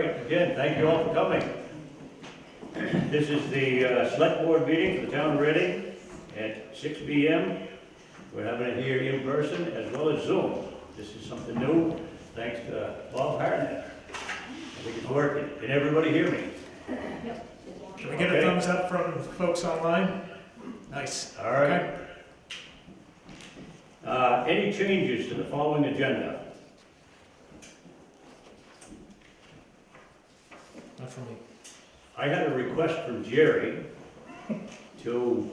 right, again, thank you all for coming. This is the select board meeting for the town of Reading at 6 p.m. We're having it here in person as well as Zoom. This is something new, thanks to Bob Hartnett. I think it's working. Can everybody hear me? Yep. Can we get a thumbs up from folks online? Nice. All right. Any changes to the following agenda? Not for me. I had a request from Jerry to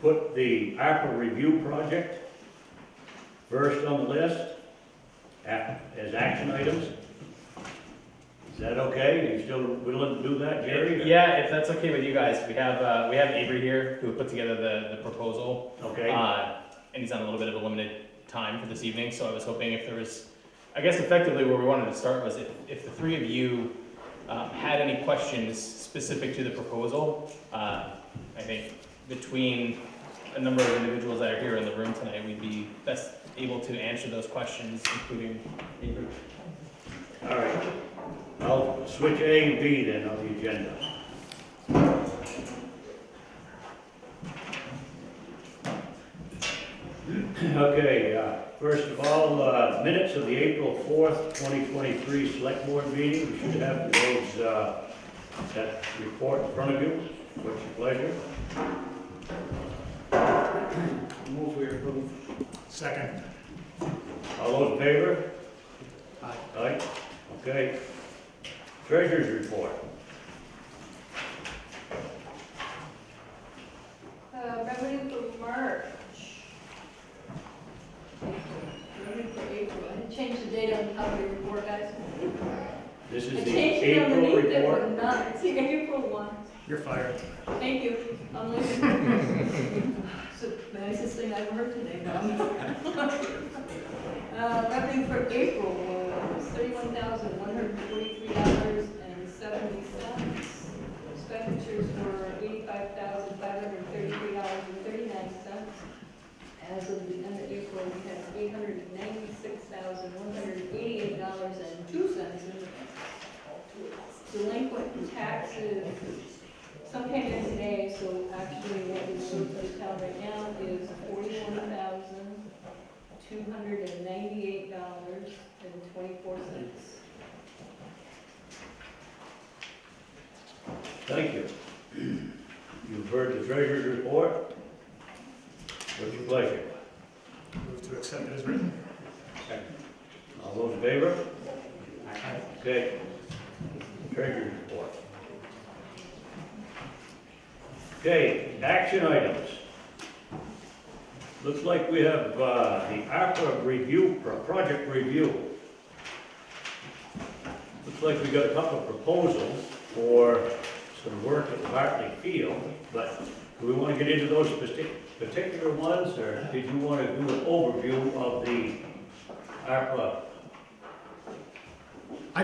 put the ARPA review project first on the list as action items. Is that okay? Are you still willing to do that, Jerry? Yeah, if that's okay with you guys. We have Avery here who put together the proposal. Okay. And he's on a little bit of a limited time for this evening, so I was hoping if there was, I guess effectively where we wanted to start was if the three of you had any questions specific to the proposal. I think between a number of individuals that are here in the room tonight, we'd be best able to answer those questions, including Avery. All right. I'll switch A and B then on the agenda. Okay, first of all, minutes of the April 4th, 2023 Select Board meeting. We should have those, that report in front of you. What's your pleasure? Move we approve. Second. All those in favor? Aye. Aye. Okay. Treasurer's report. Revenue for March. Revenue for April. I didn't change the date on the top of your report, guys. This is I the changed it April underneath it, report. but not, it's the April one. You're fired. Thank you. I'm leaving. It's the nicest thing I've heard today, revenue for April was $31,143.70. Expenditures were $85,533.39. As of the end of April, we had $896,188.02 in the bank. Delinquent taxes, some came in today, so actually what we show for the town right now is $41,298.24. Thank you. You've heard the treasurer's report. What's your pleasure? Move to accept it as written. All those in favor? Aye. Okay. Treasurer's report. Okay, action items. Looks like we have the ARPA review, project review. Looks like we got a couple of proposals for some work at Bartley Field, but do we want to get into those particular ones, or did you want to do an overview of the ARPA? I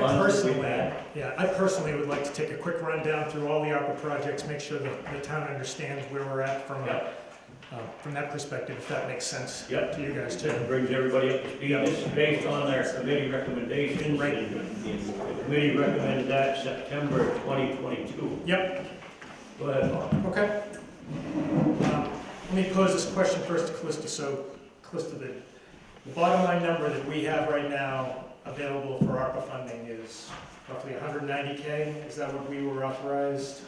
personally would like to take a quick rundown through all the ARPA projects, make sure that the town understands where we're at from that perspective, if that makes sense to you guys too. That brings everybody up to speed. This is based on our committee recommendations. Right. And the committee recommended that September 2022. Yep. Go ahead, Bob. Okay. Let me pose this question first to Calista. So, Calista, the bottom line number that we have right now available for ARPA funding is roughly 190K. Is that what we were authorized?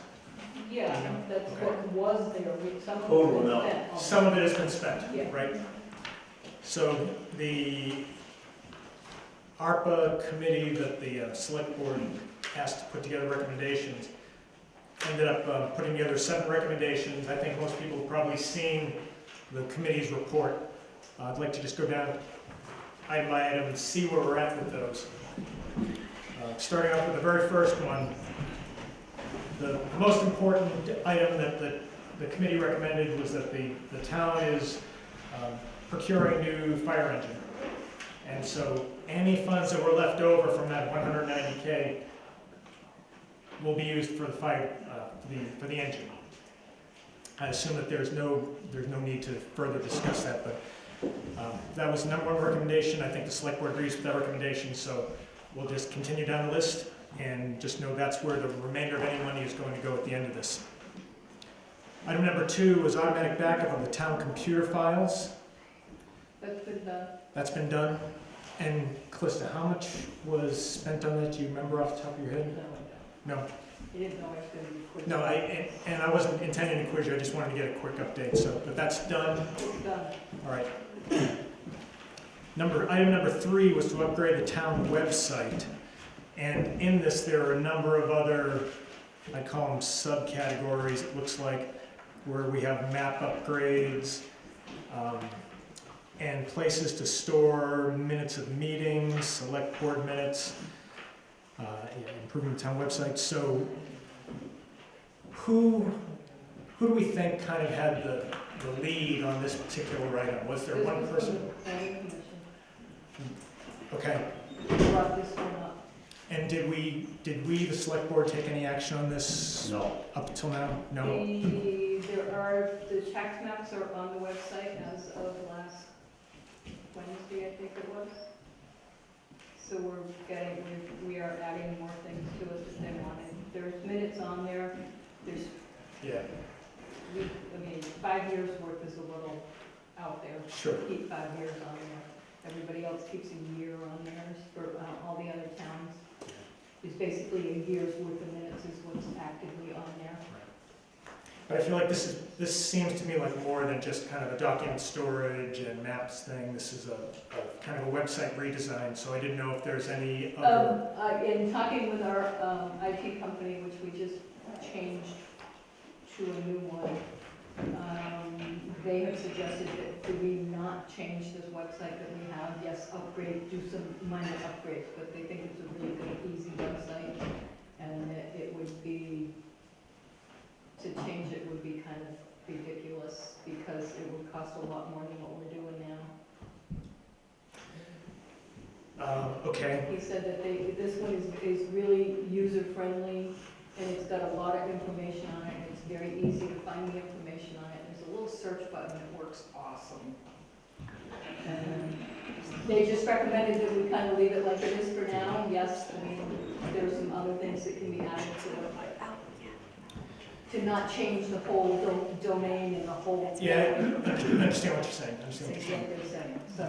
Yeah, that's what was there. Some of it Total was amount. spent. Some of it has been spent, Yeah. right? So the ARPA committee that the select board asked to put together recommendations ended up putting together 7 recommendations. I think most people have probably seen the committee's report. I'd like to just go down item by item and see where we're at with those. Starting off with the very first one, the most important item that the committee recommended was that the town is procuring a new fire engine. And so any funds that were left over from that 190K will be used for the fire, for the engine. I assume that there's no need to further discuss that, but that was the #1 recommendation. I think the select board agrees with that recommendation, so we'll just continue down the list. And just know that's where the remainder of any money is going to go at the end of this. Item number 2 was automatic backup of the town computer files. That's been done. That's been done. And Calista, how much was spent on that? Do you remember off the top of your head? No. You didn't know I was gonna be quick. No, and I wasn't intending to quiz you, I just wanted to get a quick update, so, but that's done. It's done. All right. Item number 3 was to upgrade the town website. And in this, there are a number of other, I call them subcategories, it looks like, where we have map upgrades, and places to store minutes of meetings, select board minutes, improving the town website. So who do we think kind of had the lead on this particular item? Was there one person? Planning commission. Okay. Brought this one up. And did we, the select board, take any action on this No. up until now? No? The tax maps are on the website as of last Wednesday, I think it was. So we are adding more things to it that they wanted. There's minutes on there. Yeah, 5 years worth is a little out there. sure. Keep 5 years on there. Everybody else keeps a year on theirs for all the other towns. It's basically a year's worth of minutes is what's actively on there. But I feel like this seems to me like more than just kind of a document storage and maps thing. This is a kind of a website redesign, so I didn't know if there's any other... In talking with our IT company, which we just changed to a new one, they have suggested that we not change this website that we have. Yes, do some minor upgrades, but they think it's a really good, easy website, and it would be, to change it would be kind of ridiculous because it would cost a lot more than what we're doing now. Okay. He said that this one is really user-friendly, and it's got a lot of information on it, and it's very easy to find the information on it. There's a little search button that works awesome. And they just recommended that we kind of leave it like it is for now. Yes, I mean, there's some other things that can be added to it. To not change the whole domain and the whole... Yeah, I understand what you're saying. So,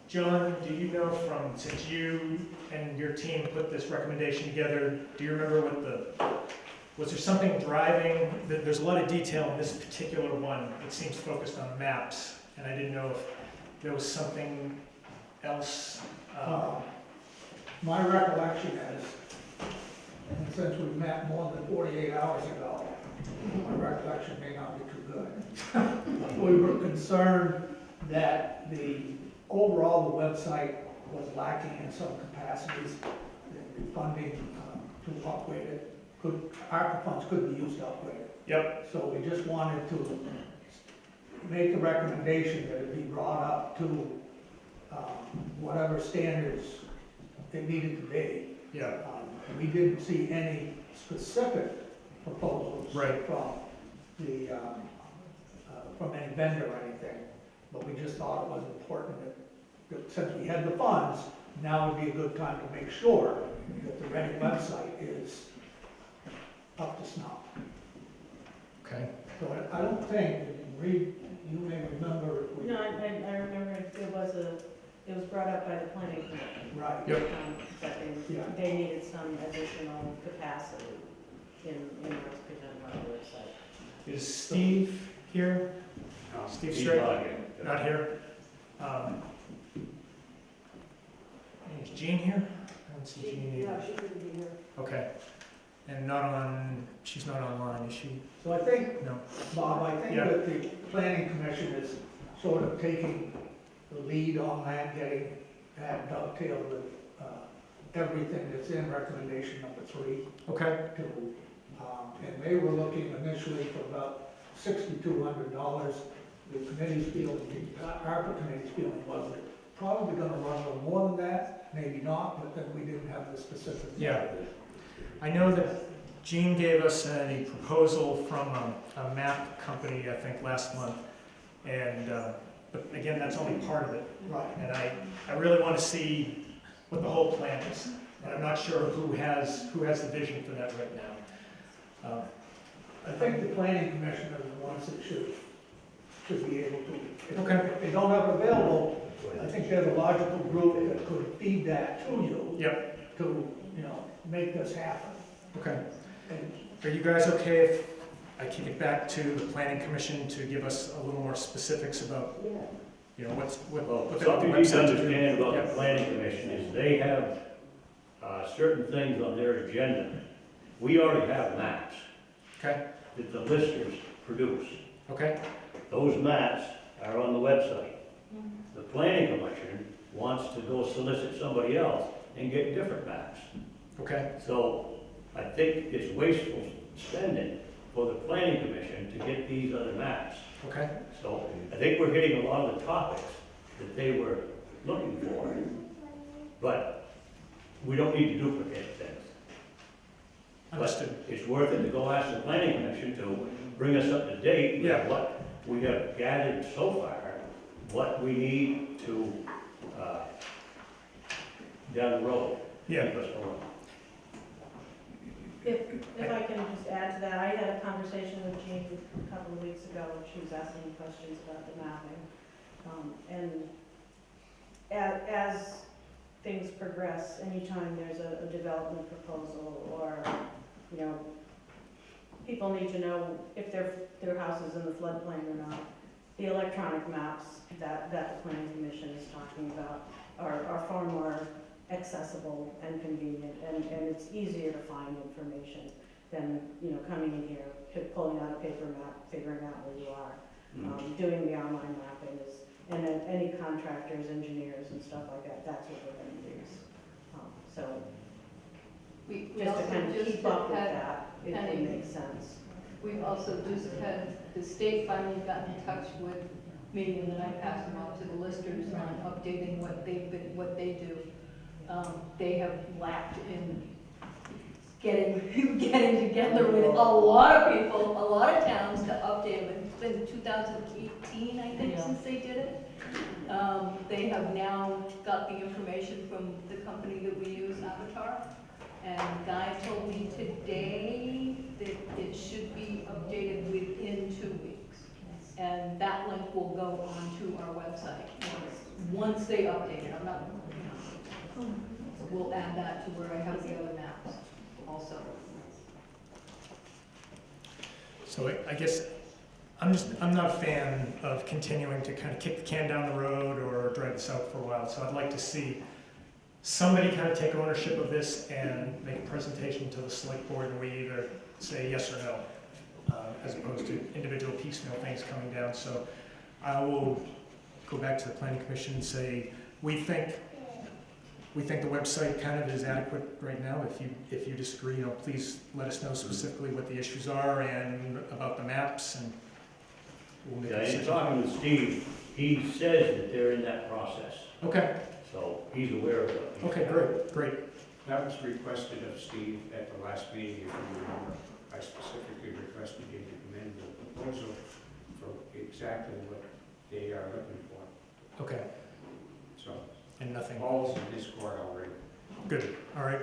John, do you know since you and your team put this recommendation together, do you remember was there something driving, there's a lot of detail in this particular one, it seems focused on maps, and I didn't know if there was something else. My recollection is, and since we met more than 48 hours ago, my recollection may not be too good. We were concerned that overall the website was lacking in some capacities. The funding to upgrade it, ARPA funds could be used to upgrade it. Yep. So we just wanted to make the recommendation that it be brought up to whatever standards it needed to be. Yeah. We didn't see any specific proposals Right. from any vendor or anything, but we just thought it was important that since we had the funds, now would be a good time to make sure that the Reading website is up to snuff. Okay. So I don't think, Reed, you may remember. No, I remember it was brought up by the planning commission. Right. Yep. That they needed some additional capacity in order to present on the website. Is Steve here? Steve He's Strait? not here. Not here? Is Jean here? I don't see Jean either. she couldn't be here. Okay. And she's not online, is she? So I think, No. Bob, I think Yeah. that the planning commission is sort of taking the lead on that, getting that dovetailed with everything that's in recommendation number 3. Okay. And they were looking initially for about $6,200. The committee's feeling, ARPA committee's feeling was that probably gonna run a little more than that, maybe not, but then we didn't have the specifics. Yeah. I know that Jean gave us a proposal from a map company, I think, last month. And, but again, that's only part of it. Right. And I really want to see what the whole plan is. And I'm not sure who has the vision for that right now. I think the planning commission are the ones that should be able to. Okay. If they don't have it available, I think they're the logical group that could feed that to you. Yep. To, make this happen. Okay. And Are you guys okay if I kick it back to the planning commission to give us a little more specifics about, Well, what the something you need to website to do? understand about Yeah. the planning commission is they have certain things on their agenda. We already have maps Okay, that the listers produce. okay, Those maps are on the website. The planning commission wants to go solicit somebody else and get different maps. okay, So I think it's wasteful spending for the planning commission to get these other maps. okay, So I think we're hitting a lot of the topics that they were looking for, but we don't need to duplicate things. understood. But it's worth it to go ask the planning commission to bring us up to date Yeah. with what we have gathered so far, what we need to, down the road, Yeah, keep us going. If I can just add to that, I had a conversation with Jean a couple of weeks ago, and she was asking me questions about the mapping. And as things progress, anytime there's a development proposal or, people need to know if their house is in the floodplain or not. The electronic maps that the planning commission is talking about are far more accessible and convenient, and it's easier to find information than, coming in here, pulling out a paper map, figuring out where you are. Doing the online mapping is, and then any contractors, engineers and stuff like that, that's what we're gonna use. So We just to also kind of just keep up with had, that, it Penny. makes sense. we've also just had, the state finally got in touch with me, and then I passed them on to the listers on updating what they do. They have lacked in getting together with a lot of people, a lot of towns to update them. It's been 2018, I think, Yeah. since they did it. They have now got the information from the company that we use, Avatar. And Guy told me today that it should be updated within 2 weeks. And that link will go onto our website once they update it. I'm not, we'll add that to where I have the other maps also. so I guess I'm not a fan of continuing to kind of kick the can down the road or drag this out for a while, so I'd like to see somebody kind of take ownership of this and make a presentation to the select board, and we either say yes or no, as opposed to individual piecemeal things coming down. So I will go back to the planning commission and say, we think the website kind of is adequate right now. If you disagree, please let us know specifically what the issues are and about the maps, and we'll make a Yeah, in decision. talking with Steve, he says that they're in that process, Okay, so he's aware of it. okay, great. That was requested of Steve at the last meeting, if you remember. I specifically requested him to come in with a proposal for exactly what they are looking for. Okay, So, and nothing. all's in his court already. Good, all right.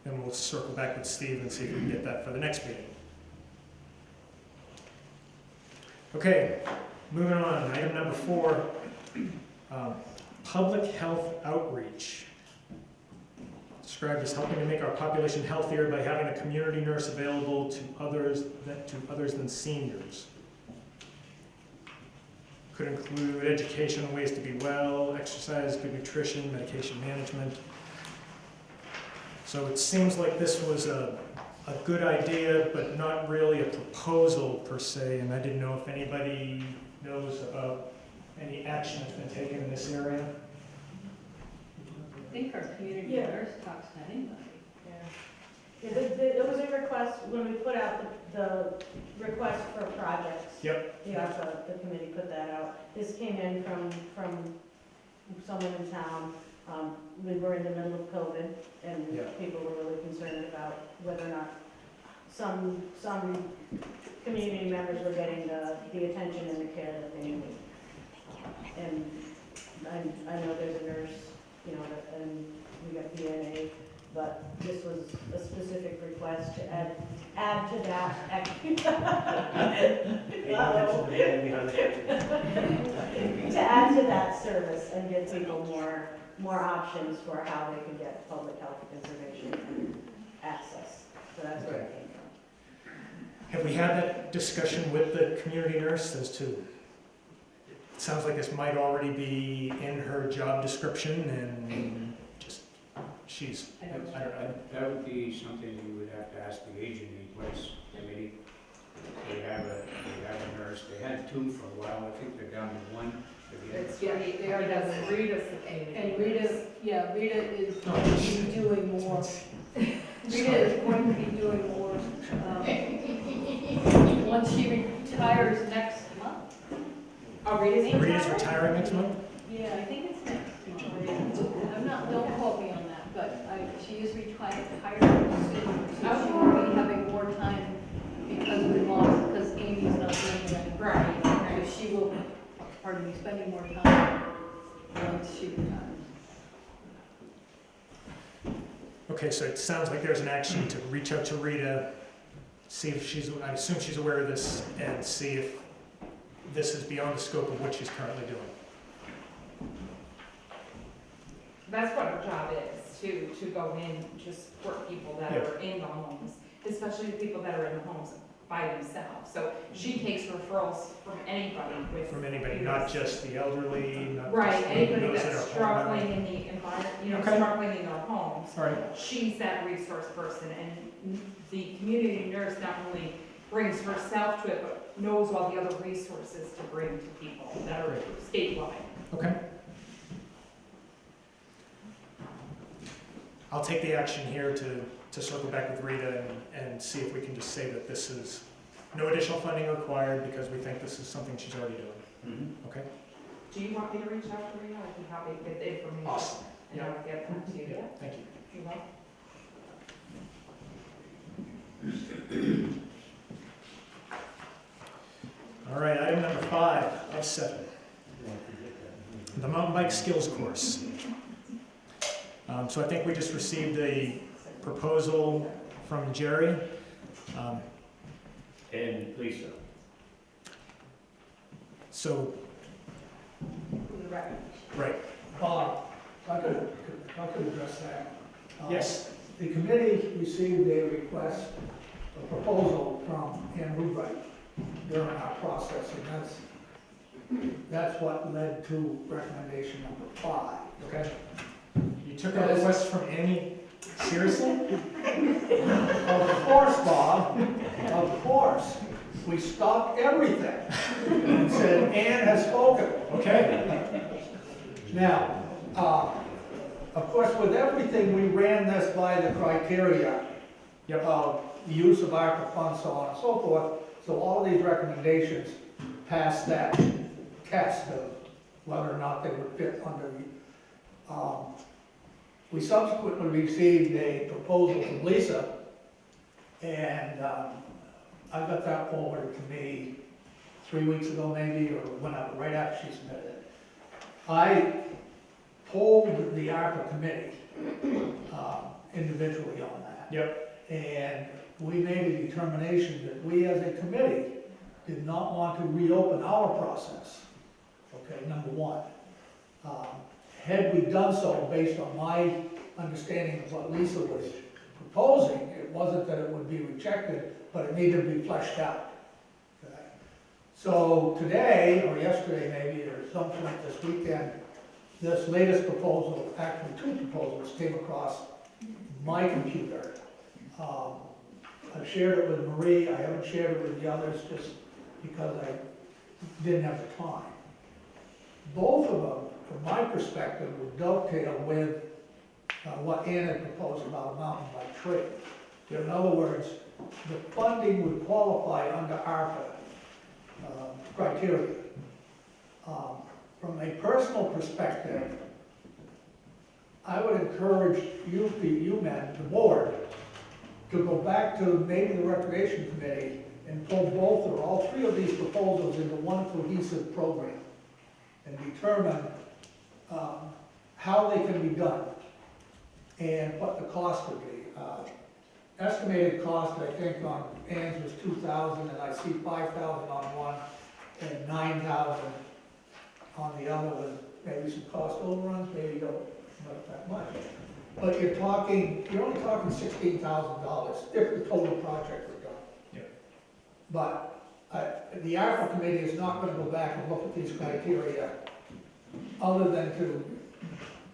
Then we'll circle back with Steve and see if we can get that for the next meeting. Okay, moving on, item number 4, public health outreach. Described as helping to make our population healthier by having a community nurse available to others than seniors. Could include education on ways to be well, exercise, good nutrition, medication management. So it seems like this was a good idea, but not really a proposal per se, and I didn't know if anybody knows about any action that's been taken in this area. I think our community Yeah. nurse talks to anybody. Yeah, there was a request, when we put out the request for projects. Yep. The ARPA, the committee put that out. This came in from someone in town. We were in the middle of COVID, and Yeah. people were really concerned about whether or not some community members were getting the attention and the care that they need. And I know there's a nurse, and we got DNA To add to that service and give people more options for how they can get public health conservation and access. So that's where it came from. Have we had that discussion with the community nurse as to, it sounds like this might already be in her job description and just, she's, I don't know. That would be something you would have to ask the aging in place committee. They have a nurse, they had two for a while, I think they're down to one. Yeah, they are down there. And Rita is going to be doing more. Rita is going to be doing more, once she retires next month. Oh, Rita's Rita's retiring next month? Yeah, I think it's next month. I'm not, don't quote me on that, but she is retiring soon. So she will be having more time because Amy's not doing it anymore. Right. So she will, pardon me, spending more time once she retires. Okay, so it sounds like there's an action to reach out to Rita, see if she's, I assume she's aware of this, and see if this is beyond the scope of what she's currently doing. That's what our job is, to go in, to support people that are in the homes, especially the people that are in the homes by themselves. So she takes referrals from anybody with. From anybody, not just the elderly, not Right, just anybody those that that's are struggling in the environment, Okay. struggling in their homes. All right, She's that resource person, and the community nurse not only brings herself to it, but knows all the other resources to bring to people that are statewide. okay. I'll take the action here to circle back with Rita and see if we can just say that this is no additional funding required because we think this is something she's already doing. Okay? Do you want me to reach out to Rita? I'd be happy to get the information. Awesome. And I'll get that to you. Yeah, thank you. You want? All right, item number 5 of 7. The mountain bike skills course. So I think we just received a proposal from Jerry. And Lisa. So, right, Bob, if I could address that. yes, The committee received a request, a proposal from Ann Wright during our process, and that's what led to recommendation number 5. okay. You took a request from Annie, seriously? Of course, Bob, of course. We stopped everything and said, Ann has spoken. Okay, Now, of course, with everything, we ran this by the criteria yep, of the use of ARPA funds, so on and so forth. So all of these recommendations passed that test of whether or not they would fit under the, we subsequently received a proposal from Lisa, and I got that forwarded to me 3 weeks ago maybe, or whenever, right after she submitted it. I polled the ARPA committee individually on that. yep, And we made a determination that we as a committee did not want to reopen our process, okay, number one. Had we done so based on my understanding of what Lisa was proposing, it wasn't that it would be rejected, but it needed to be fleshed out. Okay? So today, or yesterday maybe, or some point this weekend, this latest proposal, actually 2 proposals, came across my computer. I've shared it with Marie, I haven't shared it with the others just because I didn't have the time. Both of them, from my perspective, would dovetail with what Ann had proposed about a mountain bike trail. In other words, the funding would qualify under ARPA criteria. From a personal perspective, I would encourage you men, the board, to go back to maybe the Recreation Committee and pull both or all 3 of these proposals into one cohesive program and determine how they can be done and what the cost would be. estimated cost, I think, on Ann's was 2,000, and I see 5,000 on one, and 9,000 on the other, with maybe some cost overruns, maybe not that much. But you're only talking $16,000 if the total project were done. Yeah. But the ARPA committee is not gonna go back and look at these criteria, other than to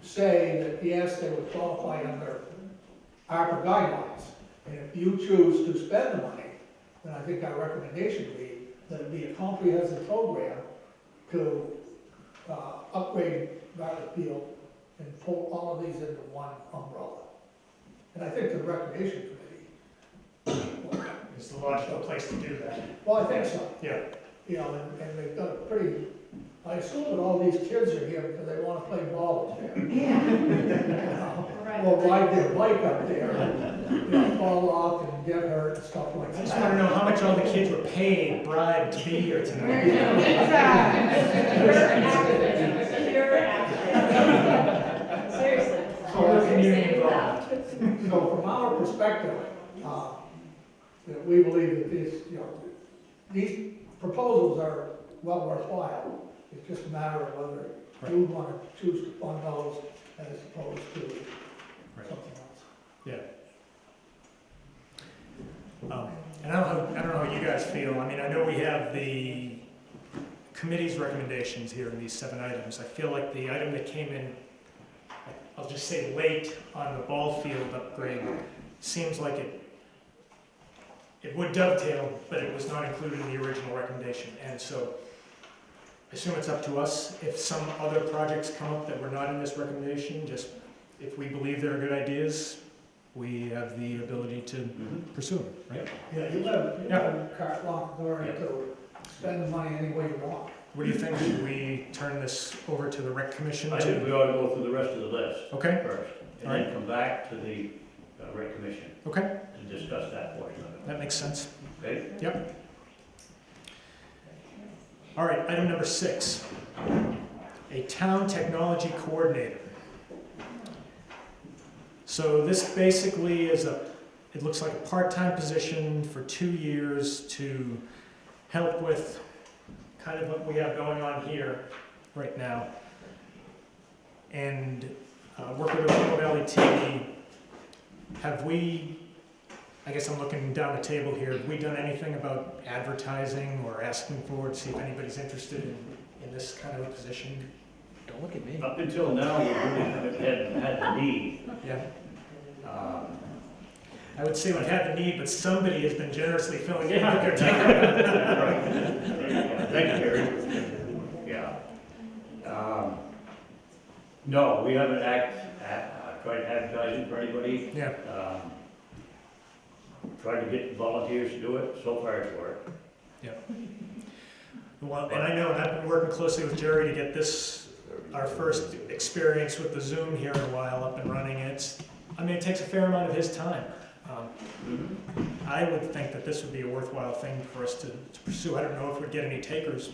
say that, yes, they would qualify under ARPA guidelines. And if you choose to spend the money, then I think our recommendation would be that it be a comprehensive program to upgrade Valley Field and pull all of these into one umbrella. And I think the recreation committee, It's the logical place to do that. well, I think so. Yeah. You know, and they've got a pretty, I assume that all these kids are here because they wanna play ball up there. Right. Or ride their bike up there and, fall off and get hurt and stuff like I that. just want to know how much all the kids were paid, bribed to be here tonight. Pure accident. Seriously. Full community involved. So from our perspective, we believe that these proposals are well worthwhile. It's just a matter of whether you want to choose to fund those as opposed to something else. Yeah. And I don't know how you guys feel. I mean, I know we have the committee's recommendations here in these 7 items. I feel like the item that came in, I'll just say late on the ball field upgrade, seems like it would dovetail, but it was not included in the original recommendation. And so I assume it's up to us. If some other projects come up that were not in this recommendation, just if we believe they're good ideas, we have the ability to pursue them, right? Yeah, you have carte blanche authority to spend the money any way you want. What do you think? Should we turn this over to the rec commission? I think we ought to go through the rest of the list Okay, first, and All right. then come back to the rec commission okay, to discuss that portion of it, that makes sense. okay? Yep. All right, item number 6, a town technology coordinator. So this basically is it looks like a part-time position for 2 years to help with kind of what we have going on here right now. And work with Gavel Valley TV. Have we, I guess I'm looking down the table here, have we done anything about advertising or asking for it, see if anybody's interested in this kind of a position? Don't look at me. Up until now, we really haven't had the need. Yeah. Um, I would say we had the need, but somebody has been generously filling in Yeah. their time. Right. Thank you, Gary. Yeah. No, we haven't tried advertising for anybody. Yeah, Tried to get volunteers to do it. So far, it's worked. well, and I know, and I've been working closely with Jerry to get this, our first experience with the Zoom here in a while up and running. It takes a fair amount of his time. I would think that this would be a worthwhile thing for us to pursue. I don't know if we'd get any takers,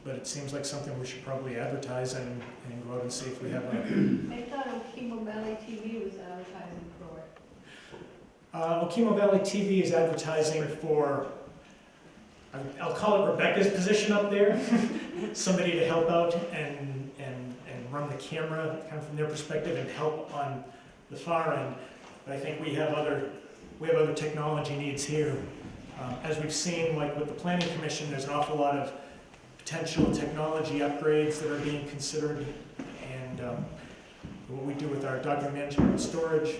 but it seems like something we should probably advertise and go out and see if we have a... I thought Okemo Valley TV was advertising for it. Okemo Valley TV is advertising for, I'll call it Rebecca's position up there, somebody to help out and run the camera kind of from their perspective and help on the far end. But I think we have other technology needs here. As we've seen, like with the Planning Commission, there's an awful lot of potential technology upgrades that are being considered, and what we do with our document management and storage.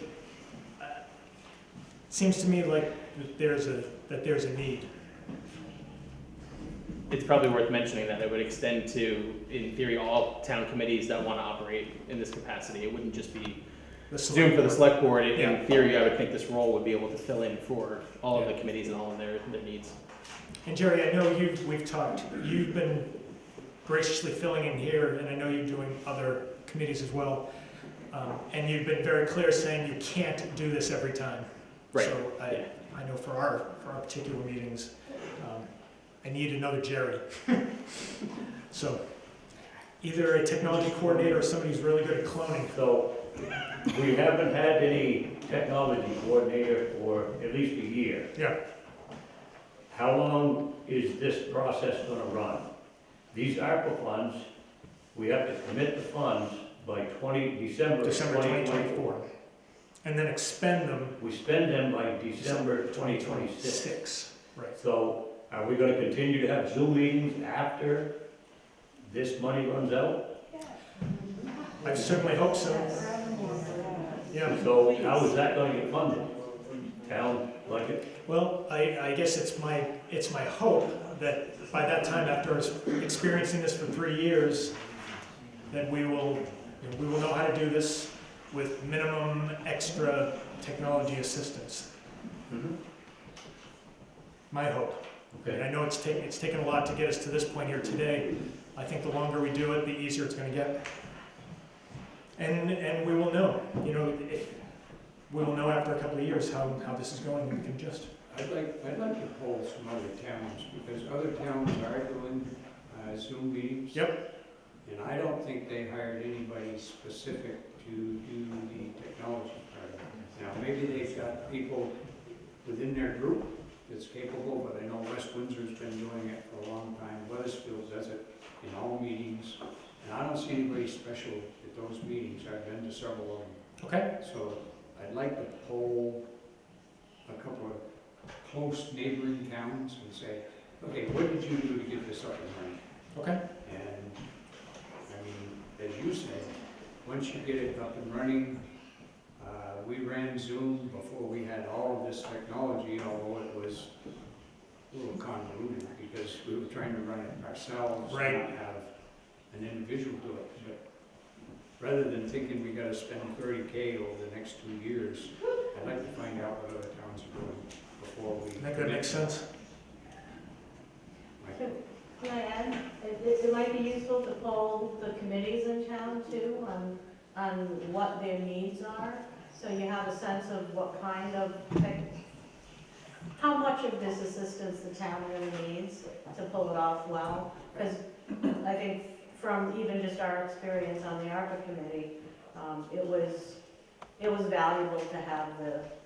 Seems to me like there's a need. It's probably worth mentioning that it would extend to, in theory, all town committees that want to operate in this capacity. It wouldn't just be Zoom for the select board. Yeah. In theory, I would think this role would be able to fill in for all of the committees and all of their needs. And Jerry, I know we've talked, you've been graciously filling in here, and I know you're doing other committees as well. And you've been very clear saying you can't do this every time. Right. So I know for our particular meetings, I need another Jerry. So either a technology coordinator or somebody who's really good at cloning. So we haven't had any technology coordinator for at least a year. Yeah. How long is this process gonna run? These ARPA funds, we have to commit the funds by December December 2024. 2024. And then expend them We spend them by December 2026. 2026. Right. So are we gonna continue to have Zoom meetings after this money runs out? I certainly hope so. Yeah. So how is that gonna get funded? Town budget? Well, I guess it's my hope that by that time, after experiencing this for 3 years, that we will know how to do this with minimum extra technology assistance. My hope. And I know it's taken a lot to get us to this point here today. I think the longer we do it, the easier it's going to get. And we will know, we will know after a couple of years how this is going, and we can just. I'd like to poll some other towns, because other towns are doing Zoom meetings. Yep. And I don't think they hired anybody specific to do the technology part of it. Now, maybe they've got people within their group that's capable, but I know West Windsor's been doing it for a long time. Weathersfield does it in all meetings, and I don't see anybody special at those meetings. I've been to several of them. Okay. So I'd like to poll a couple of close neighboring towns and say, okay, what did you do to get this up and running? Okay. And, I mean, as you said, once you get it up and running, we ran Zoom before we had all of this technology, although it was a little convoluted because we were trying to run it ourselves, Right. not have an individual do it. But rather than thinking we gotta spend $30K over the next 2 years, I'd like to find out what other towns are doing before we. I think that makes sense. Can I add, it might be useful to poll the committees in town too on what their needs are. So you have a sense of what kind of, how much of this assistance the town really needs to pull it off well. Because I think from even just our experience on the ARPA committee, it was valuable to have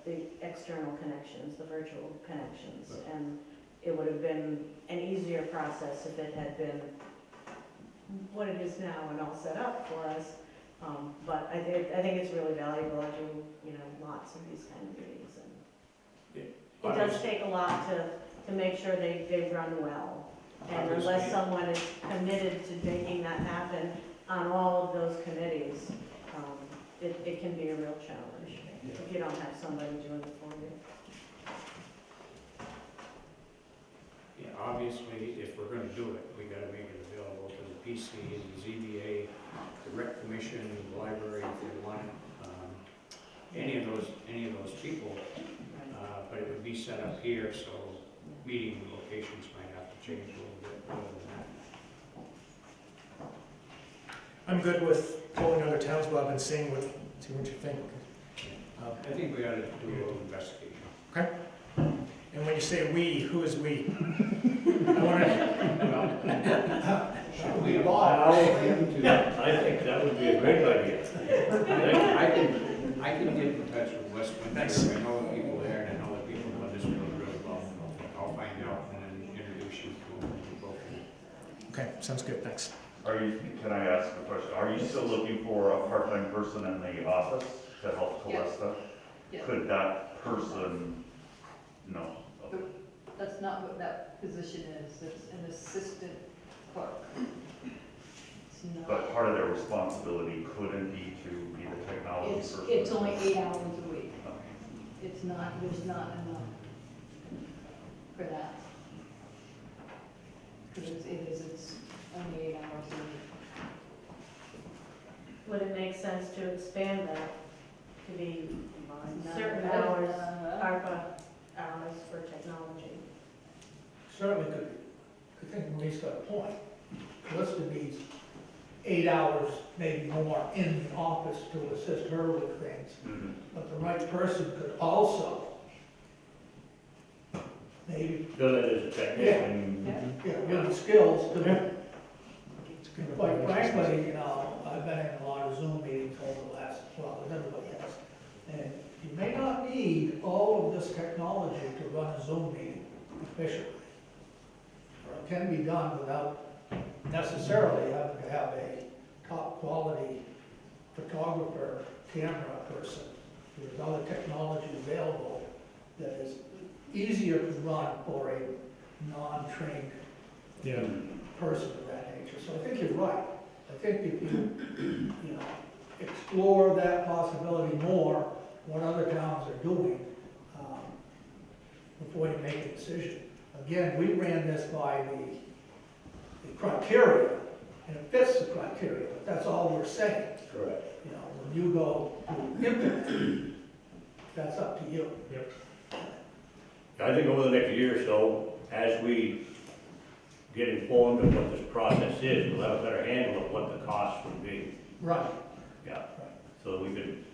the external connections, the virtual connections. And it would have been an easier process if it had been what it is now and all set up for us. But I think it's really valuable. I do, lots of these kind of meetings. And it does take a lot to make sure they run well. And unless someone is committed to making that happen on all of those committees, it can be a real challenge if you don't have somebody doing it for you. Yeah, obviously, if we're gonna do it, we gotta make it available to the PC and the ZBA, the rec commission, the library, if they want it, any of those people. But it would be set up here, so meeting locations might have to change a little bit other than that. I'm good with polling other towns, Bob, and seeing what you think. I think we ought to do a little investigation. Okay. And when you say we, who is we? I want to. Should we allow him to? Yeah, I think that would be a great idea. I can get in touch with West Windsor. I know the people there, and I know the people who this really well. I'll find out and then introduce you to them. Okay, sounds good. Thanks. Can I ask a question? Are you still looking for a part-time person in the office to help collect stuff? Yes. Could that person, no. That's not what that position is. It's an assistant clerk. It's not. But part of their responsibility couldn't be to be the technology person? It's only 8 hours a week. Okay. It's not, there's not enough for that. Because it's only 8 hours a week. Would it make sense to expand that to be Not certain bad. hours, ARPA hours for technology? Certainly could, I think Marie's got a point. Calista needs 8 hours, maybe more, in the office to assist her with things. Mhm. But the right person could also maybe, Bill, that is a technician. with the skills to, It's good. quite frankly, I've been in a lot of Zoom meetings over the last, well, technology to run a Zoom meeting efficiently. Or it can be done without necessarily having to have a top-quality photographer, camera person. There's other technology available that is easier to run for a non-trained Yeah. person of that nature. So I think you're right. I think if you explore that possibility more, what other towns are doing, before you make a decision. Again, we ran this by the criteria, and it fits the criteria, but that's all we're saying. Correct. You know, when you go to implement, that's up to you. I think over the next year or so, as we get informed of what this process is, we'll have a better handle of what the cost would be. Right. Yeah, so that we can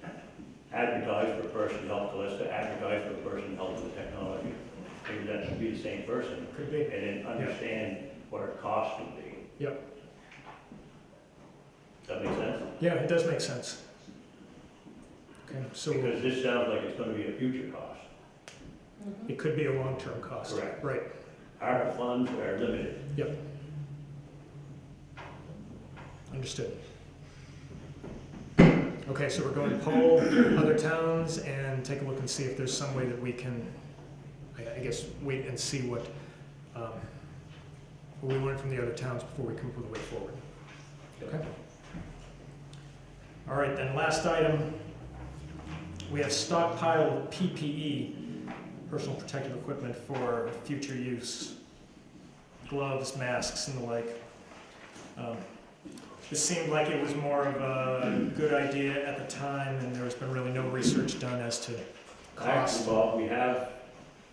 advertise for a person to help Calista, advertise for a person to help with the technology. Maybe that should be the same person, Could be. and then understand what our cost would be. Yep. Does that make sense? Yeah, it does make sense. Okay, so Because this sounds like it's gonna be a future cost. it could be a long-term cost. Correct. Right. Our funds are limited. Yep. Understood. Okay, so we're going to poll other towns and take a look and see if there's some way that we can, I guess, wait and see what we learn from the other towns before we come up with a way forward. Okay? All right, then last item, we have stockpiled PPE, personal protective equipment for future use, gloves, masks, and the like. This seemed like it was more of a good idea at the time, and there's been really no research done as to cost. Actually, Bob, we have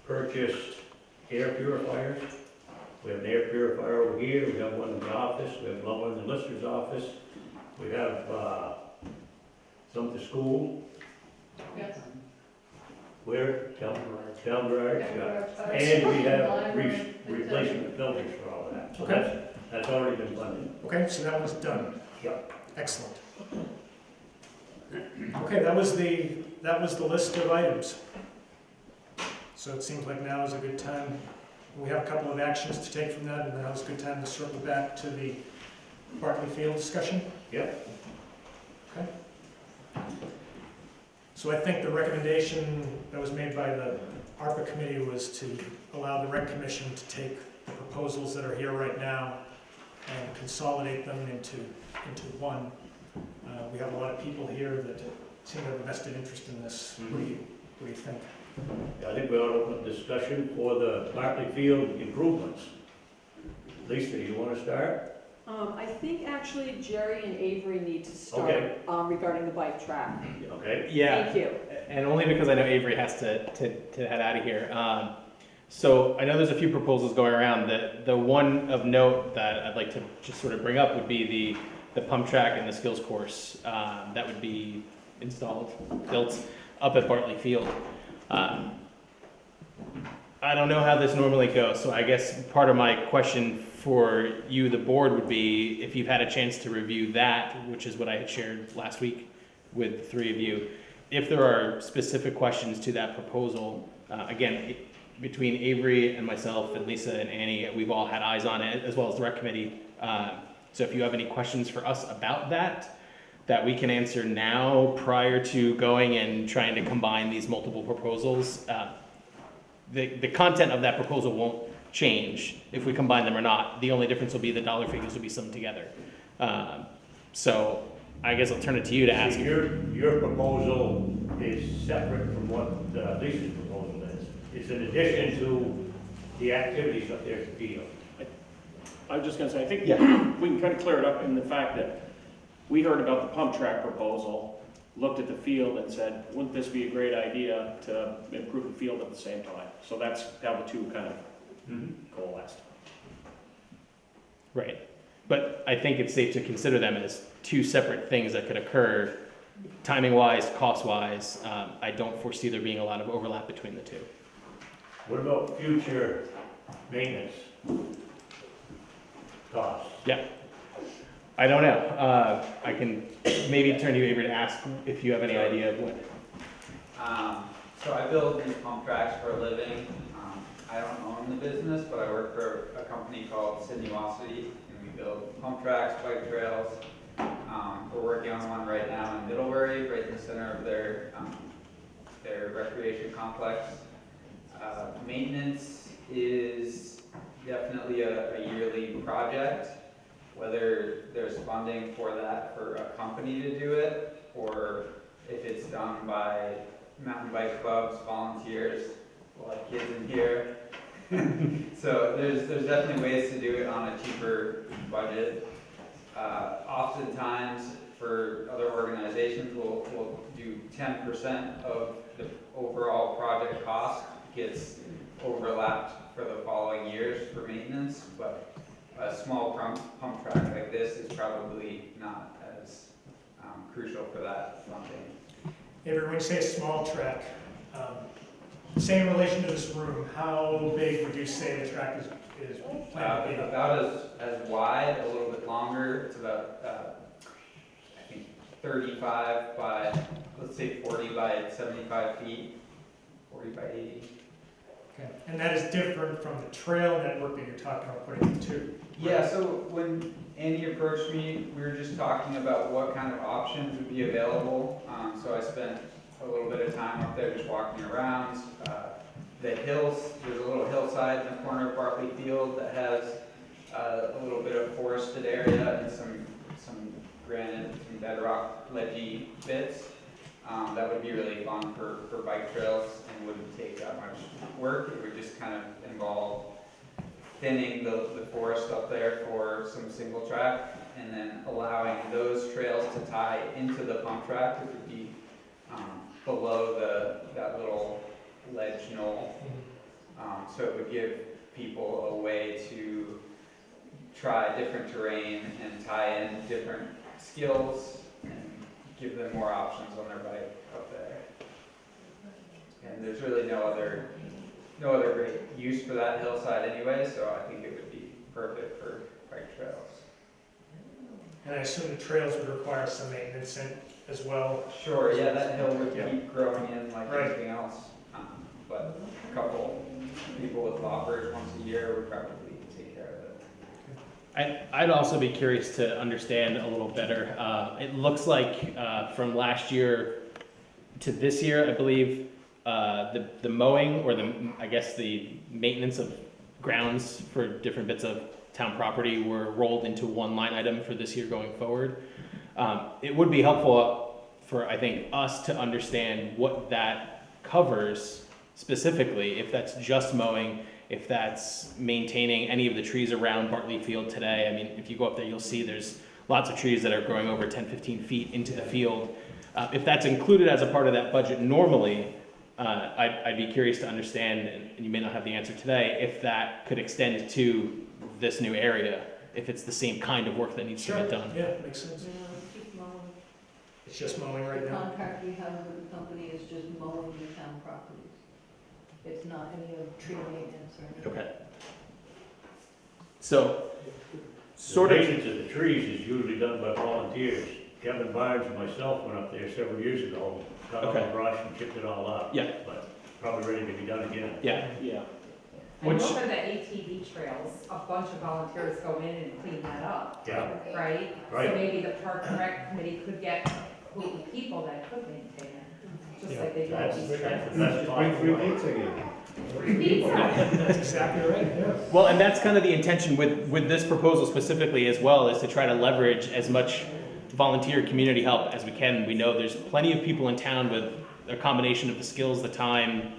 purchased air purifiers. We have an air purifier over here, we have one in the office, we have one in the Lister's office. We have some at the school. Yes. Where? Town garage, yeah. Yeah. And we have Library. replacement filters for all of that. So Okay. that's already been funded. Okay, so that one's done. Yep. Excellent. Okay, that was the list of items. So it seems like now is a good time. We have a couple of actions to take from that, and now is a good time to circle back to the Bartley Field discussion. Yep. Okay. So I think the recommendation that was made by the ARPA committee was to allow the Rec Commission to take the proposals that are here right now and consolidate them into one. We have a lot of people here that seem to have a vested interest in this. What do you think? Yeah, I think we ought to open up discussion for the Bartley Field improvements. Lisa, you want to start? I think actually Jerry and Avery need to start Okay. Regarding the bike track. Okay. Yeah. Thank you. And only because I know Avery has to head out of here. So I know there's a few proposals going around. The one of note that I'd like to just sort of bring up would be the pump track and the skills course that would be built up at Bartley Field. I don't know how this normally goes, so I guess part of my question for you, the board, would be if you've had a chance to review that, which is what I had shared last week with the three of you. If there are specific questions to that proposal, again, between Avery and myself and Lisa and Annie, we've all had eyes on it, as well as the rec committee. So if you have any questions for us about that we can answer now prior to going and trying to combine these multiple proposals, the content of that proposal won't change if we combine them or not. The only difference will be the dollar figures will be summed together. So I guess I'll turn it to you to ask. Your proposal is separate from what Lisa's proposal is. It's in addition to the activities up there at the field. I was just gonna say, I think Yeah. we can kind of clear it up in the fact that we heard about the pump track proposal, looked at the field and said, wouldn't this be a great idea to improve the field at the same time? So that's how the two kind of coalesced. Right. But I think it's safe to consider them as two separate things that could occur timing-wise, cost-wise. I don't foresee there being a lot of overlap between the two. What about future maintenance costs? Yeah. I don't know. I can maybe turn to you, Avery, to ask if you have any idea of what. So I build these pump tracks for a living. I don't own the business, but I work for a company called Sinuosity, and we build pump tracks, bike trails. We're working on one right now in Middlebury, right in the center of their recreation complex. Maintenance is definitely a yearly project. Whether there's funding for that for a company to do it, or if it's done by mountain bike clubs, volunteers, a lot of kids in here. So there's definitely ways to do it on a cheaper budget. Oftentimes for other organizations, we'll do 10% of the overall project cost gets overlapped for the following years for maintenance, but a small pump track like this is probably not as crucial for that funding. Avery, when you say a small track, say in relation to this room, how big would you say the track is planned to be? About as wide, a little bit longer. It's about, I think, 35 by, let's say 40 by 75 feet, 40 by 80. Okay. And that is different from the trail network that you're talking about putting into? Yeah, so when Andy approached me, we were just talking about what kind of options would be available. So I spent a little bit of time up there just walking around. The hills, there's a little hillside in the corner of Bartley Field that has a little bit of forested area and some granite, some bedrock ledgy bits. That would be really fun for bike trails and wouldn't take that much work. It would just kind of involve thinning the forest up there for some single track and then allowing those trails to tie into the pump track, which would be below that little ledge knoll. So it would give people a way to try different terrain and tie in different skills and give them more options on their bike up there. And there's really no other great use for that hillside anyway, so I think it would be perfect for bike trails. And I assume the trails would require some maintenance as well? Sure, yeah, that hill would keep growing in like Right. anything else. But a couple people with loppers once a year would probably take care of it. I'd also be curious to understand a little better. It looks like from last year to this year, I believe, the mowing or I guess the maintenance of grounds for different bits of town property were rolled into one line item for this year going forward. It would be helpful for, I think, us to understand what that covers specifically, if that's just mowing, if that's maintaining any of the trees around Bartley Field today. I mean, if you go up there, you'll see there's lots of trees that are growing over 10, 15 feet into the field. If that's included as a part of that budget normally, I'd be curious to understand, and you may not have the answer today, if that could extend to this new area, if it's the same kind of work that needs to be done. Yeah, makes sense. It's just mowing right The now? contract we have with the company is just mowing the town properties. It's not any of tree maintenance or anything. Okay. So, sort The of, maintenance of the trees is usually done by volunteers. Kevin Barnes and myself went up there several years ago, cut all the brush and chipped it all up. Yeah. But probably ready to be done again. yeah. And Which- most of the ATV trails, a bunch of volunteers go in and clean that up, Yeah, right? Right. So maybe the Park and Rec Committee could get a group of people that could maintain it, just like they do all that's these the trails. best possible. Free pizza. That's exactly right, yeah. Well, and that's kind of the intention with this proposal specifically as well, is to try to leverage as much volunteer community help as we can. We know there's plenty of people in town with a combination of the skills, the time,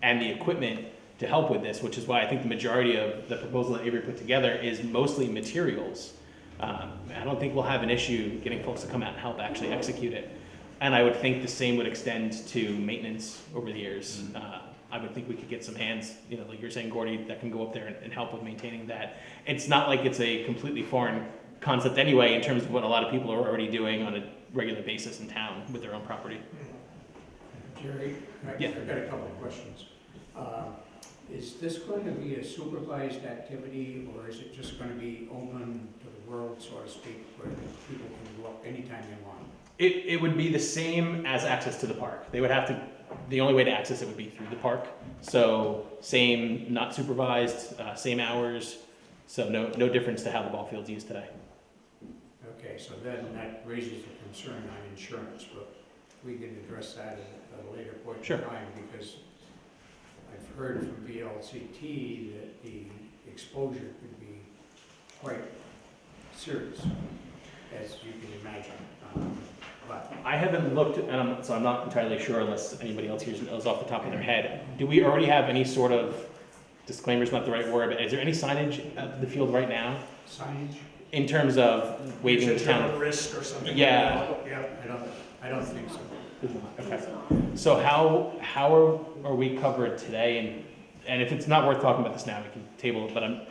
and the equipment to help with this, which is why I think the majority of the proposal that Avery put together is mostly materials. I don't think we'll have an issue getting folks to come out and help actually execute it. And I would think the same would extend to maintenance over the years. I would think we could get some hands, like you're saying, Gordy, that can go up there and help with maintaining that. It's not like it's a completely foreign concept anyway, in terms of what a lot of people are already doing on a regular basis in town with their own property. Jerry, Yeah. I've got a couple of questions. Is this going to be a supervised activity, or is it just going to be open to the world, so to speak, where people can go up anytime they want? It would be the same as access to the park. They would have to, the only way to access it would be through the park. So same, not supervised, same hours, so no difference to how the ball field's used today. Okay, so then that raises a concern on insurance, but we can address that at a later point Sure. in time, because I've heard from VLCT that the exposure could be quite serious, as you can imagine. But I haven't looked, and so I'm not entirely sure unless anybody else here knows off the top of their head. Do we already have any sort of, disclaimer's not the right word, but is there any signage at the field right now signage, in terms of waiving the Is it at town? risk or something? Yeah. Like that? Yeah. I don't think so. Okay. So how are we covered today? And if it's not worth talking about this now, we can table it. But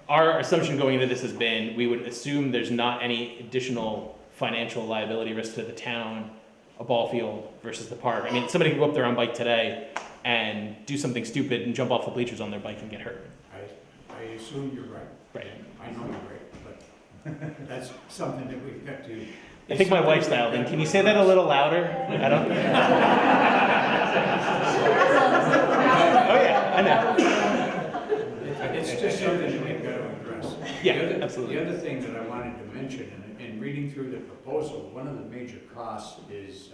our assumption going into this has been we would assume there's not any additional financial liability risk to the town, a ball field versus the park. I mean, somebody can go up there on bike today and do something stupid and jump off the bleachers on their bike and get hurt. I assume you're right. Right. I know you're right, but that's something that we've got to. I think my wife's dialed in. Can you say that a little louder? I don't. Oh yeah, I know. It's just something that we've got to address. Yeah, absolutely. The other thing that I wanted to mention, in reading through the proposal, one of the major costs is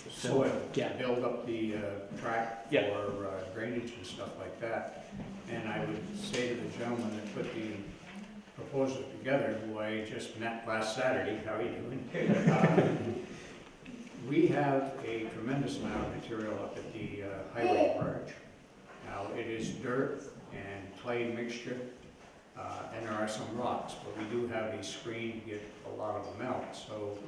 soil, to Yeah. build up the track Yeah. for drainage and stuff like that. And I would say to the gentleman that put the proposal together, who I just met last Saturday, how are you doing? We have a tremendous amount of material up at the highway barge. Now, it is dirt and clay mixture, and there are some rocks, but we do have a screen to get a lot of them out. So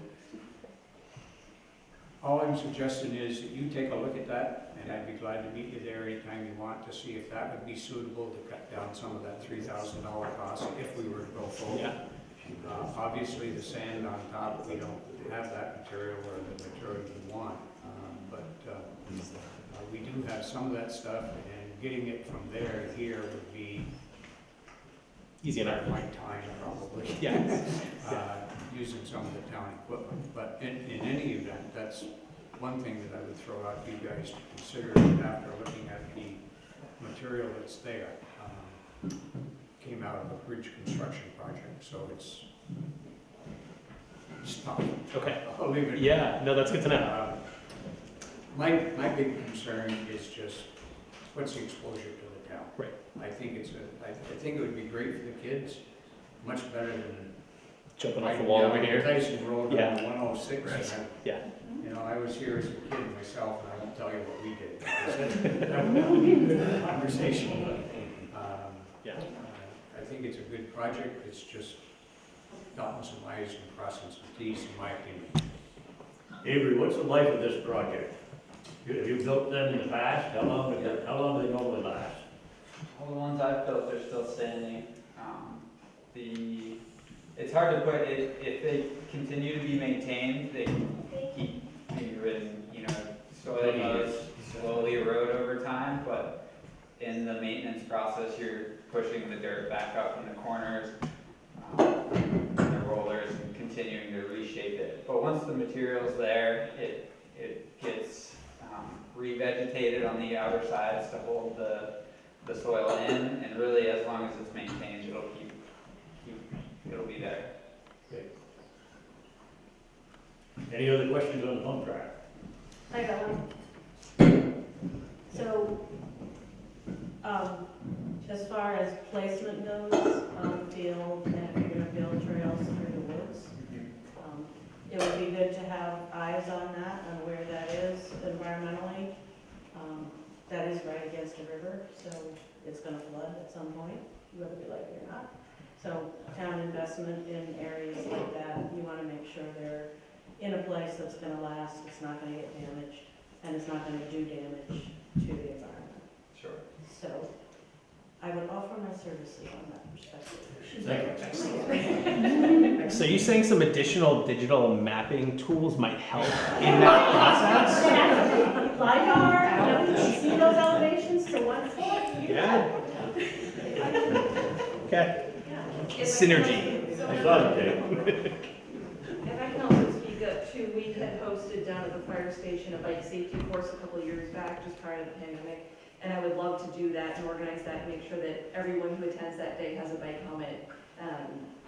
all I'm suggesting is that you take a look at that, and I'd be glad to meet you there anytime you want to see if that would be suitable to cut down some of that $3,000 cost if we were to go forward. Yeah. Obviously, the sand on top, we don't have that material or the material we want, but we do have some of that stuff, and getting it from there to here would be Easy enough. my time probably. Yeah. Using some of the town equipment, but in any event, that's one thing that I would throw out to you guys to consider after looking at the material that's there. Came out of a bridge construction project, so it's tough. Okay. I'll leave it. Yeah. No, that's good to know. My big concern is just what's the exposure to the town. Right. I think I think it would be great for the kids, much better than Jumping off the wall over here. Tyson Road Yeah. on 106. Right. And Yeah. you know, I was here as a kid myself, and I won't tell you what we did. That would be a good conversation, but, Yeah. I think it's a good project. It's just dotting some i's and crossing some t's, in my opinion. Avery, what's the life of this project? Have you built them in the past? How long do they normally last? All the ones I've built are still standing. It's hard to put, if they continue to be maintained, they keep being ridden, soil does slowly erode over time, but in the maintenance process, you're pushing the dirt back up in the corners, the rollers, and continuing to reshape it. But once the material's there, it gets revegetated on the outer sides to hold the soil in, and really, as long as it's maintained, it'll be there. Okay. Any other questions on the pump track? I got one. So, as far as placement goes on the field, and if you're gonna build trails through the woods, it would be good to have eyes on that, on where that is environmentally. That is right against a river, so it's gonna flood at some point, whether we like it or not. So town investment in areas like that, you wanna make sure they're in a place that's gonna last, it's not gonna get damaged, and it's not gonna do damage to the environment. Sure. So I would offer my services on that perspective. Thank you. So you saying some additional digital mapping tools might help in that process? LiDAR, you can see those elevations to one foot. Yeah. Okay. Synergy. I saw it, Dave. If I can also had hosted down at the fire station a bike safety course a couple of years back, just prior to the pandemic. And I would love to do that and organize that and make sure that everyone who attends that day has a bike helmet.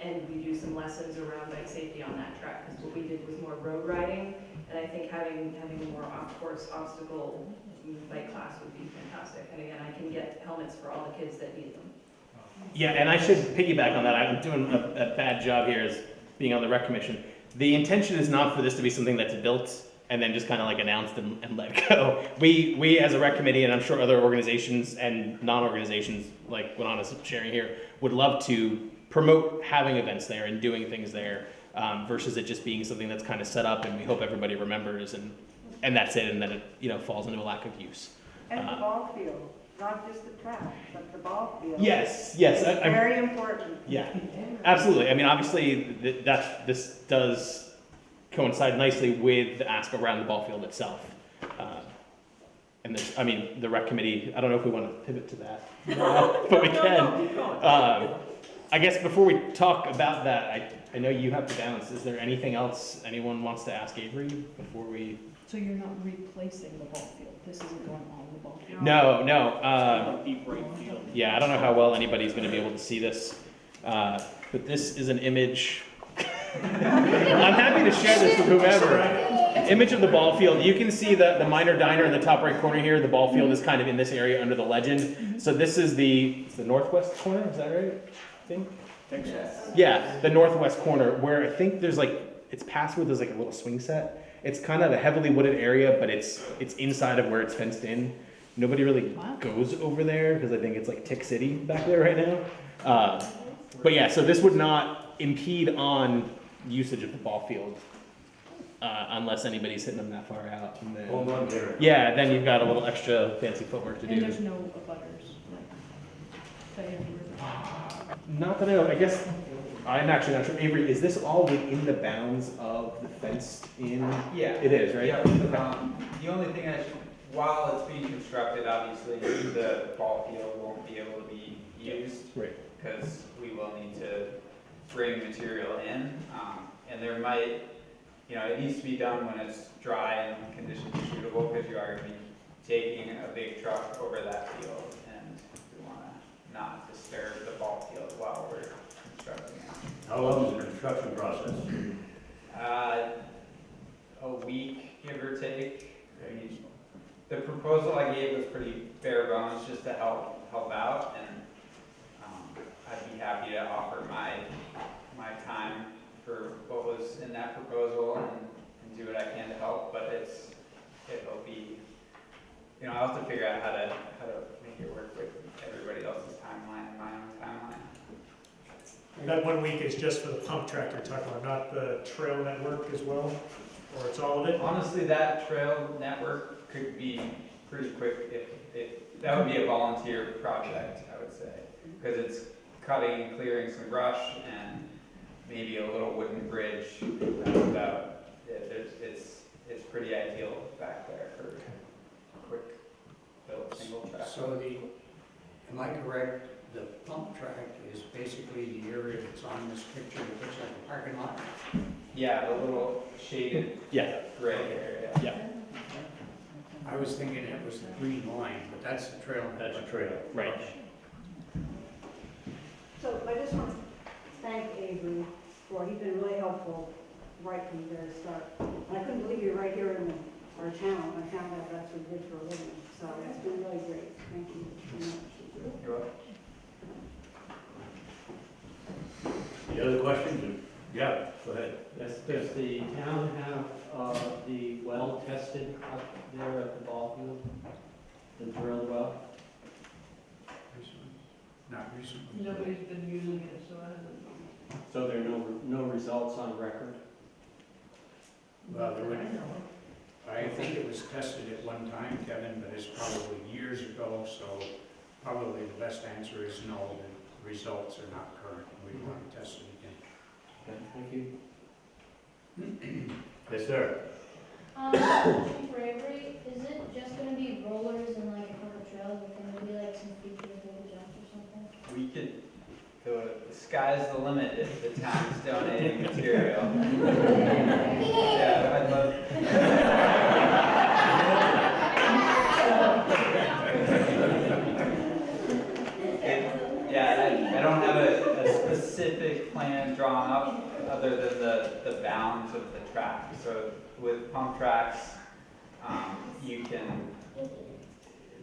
And we do some lessons around bike safety on that track, because what we did was more road riding. And I think having a more off-course obstacle bike class would be fantastic. And again, I can get helmets for all the kids that need them. Yeah, and I should piggyback on that. I'm doing a bad job here as being on the rec commission. The intention is not for this to be something that's built and then just kind of like announced and let go. We as a rec committee, and I'm sure other organizations and non-organizations like what Anna's sharing here, would love to promote having events there and doing things there, versus it just being something that's kind of set up and we hope everybody remembers and that's it, and then it falls into a lack of use. And the ball field, not just the track, but the ball field. Yes. Very important. Yeah, absolutely. I mean, obviously, this does coincide nicely with the ask around the ball field itself. And this, I mean, the rec committee, I don't know if we want to pivot to that, but we can. I guess before we talk about that, I know you have to balance. Is there anything else anyone wants to ask Avery before we? So you're not replacing the ball field? This isn't going on the ball field? No. Deep right field. Yeah, I don't know how well anybody's going to be able to see this, but this is an image. I'm happy to share this with whomever. Image of the ball field. You can see the minor diner in the top right corner here. The ball field is kind of in this area under the legend. So this is the northwest corner. Is that right? I think so. Yeah, the northwest corner where I think there's it's past where there's a little swing set. It's kind of a heavily wooded area, but it's inside of where it's fenced in. Nobody really goes over there because I think it's like Tick City back there right now. But yeah, so this would not impede on usage of the ball field unless anybody's hitting them that far out. And then, Home run there. yeah, then you've got a little extra fancy footwork to do. And there's no abutters, Not that I know. I guess I'm actually not sure. Avery, is this all within the bounds of the fenced in? Yeah. It is, right? Yeah. The only thing while it's being constructed, obviously, the ball field won't be able to be used. Right. Because we will need to bring material in. And there might, it needs to be done when it's dry and conditions are suitable, because you are going to be taking a big truck over that field, and we want to not disturb the ball field while we're constructing it. How long is the construction process? A week, give or take. The proposal I gave was pretty bare bones, just to help out, and I'd be happy to offer my time for what was in that proposal and do what I can to help, but it'll be, I'll have to figure out how to make it work with everybody else's timeline and my own timeline. That 1 week is just for the pump track you're talking about, not the trail network as well? Or it's all of it? Honestly, that trail network could be pretty quick if that would be a volunteer project, I would say, because it's cutting and clearing some brush and maybe a little wooden bridge roundabout. It's pretty ideal back there for quick build single track. So am I correct, the pump track is basically the area that's on this picture that looks like a parking lot? Yeah, the little shaded gray area. Yeah. I was thinking it was the green line, but that's the trail. That's a trail. Right. So I just want to thank Avery he's been really helpful right from the very start. And I couldn't believe you're right here in our town. I found out that's what you did for a living. So it's been really great. Thank you so much. You're welcome. Any other questions? Yeah, go ahead. Does the town have the well tested up there at the ball field? The drilled well? Not recently. Nobody's been using it, so I haven't. So there are no results on record? Well, I think it was tested at one time, Kevin, but it's probably years ago, so probably the best answer is no, the results are not current. We want to test it again. Okay, thank you. Yes, sir. For Avery, is it just going to be rollers and like a couple trails, or can there be like some features like a jump or something? We could the sky's the limit if the town's donating material. Yeah, the bounds of the track. So with pump tracks,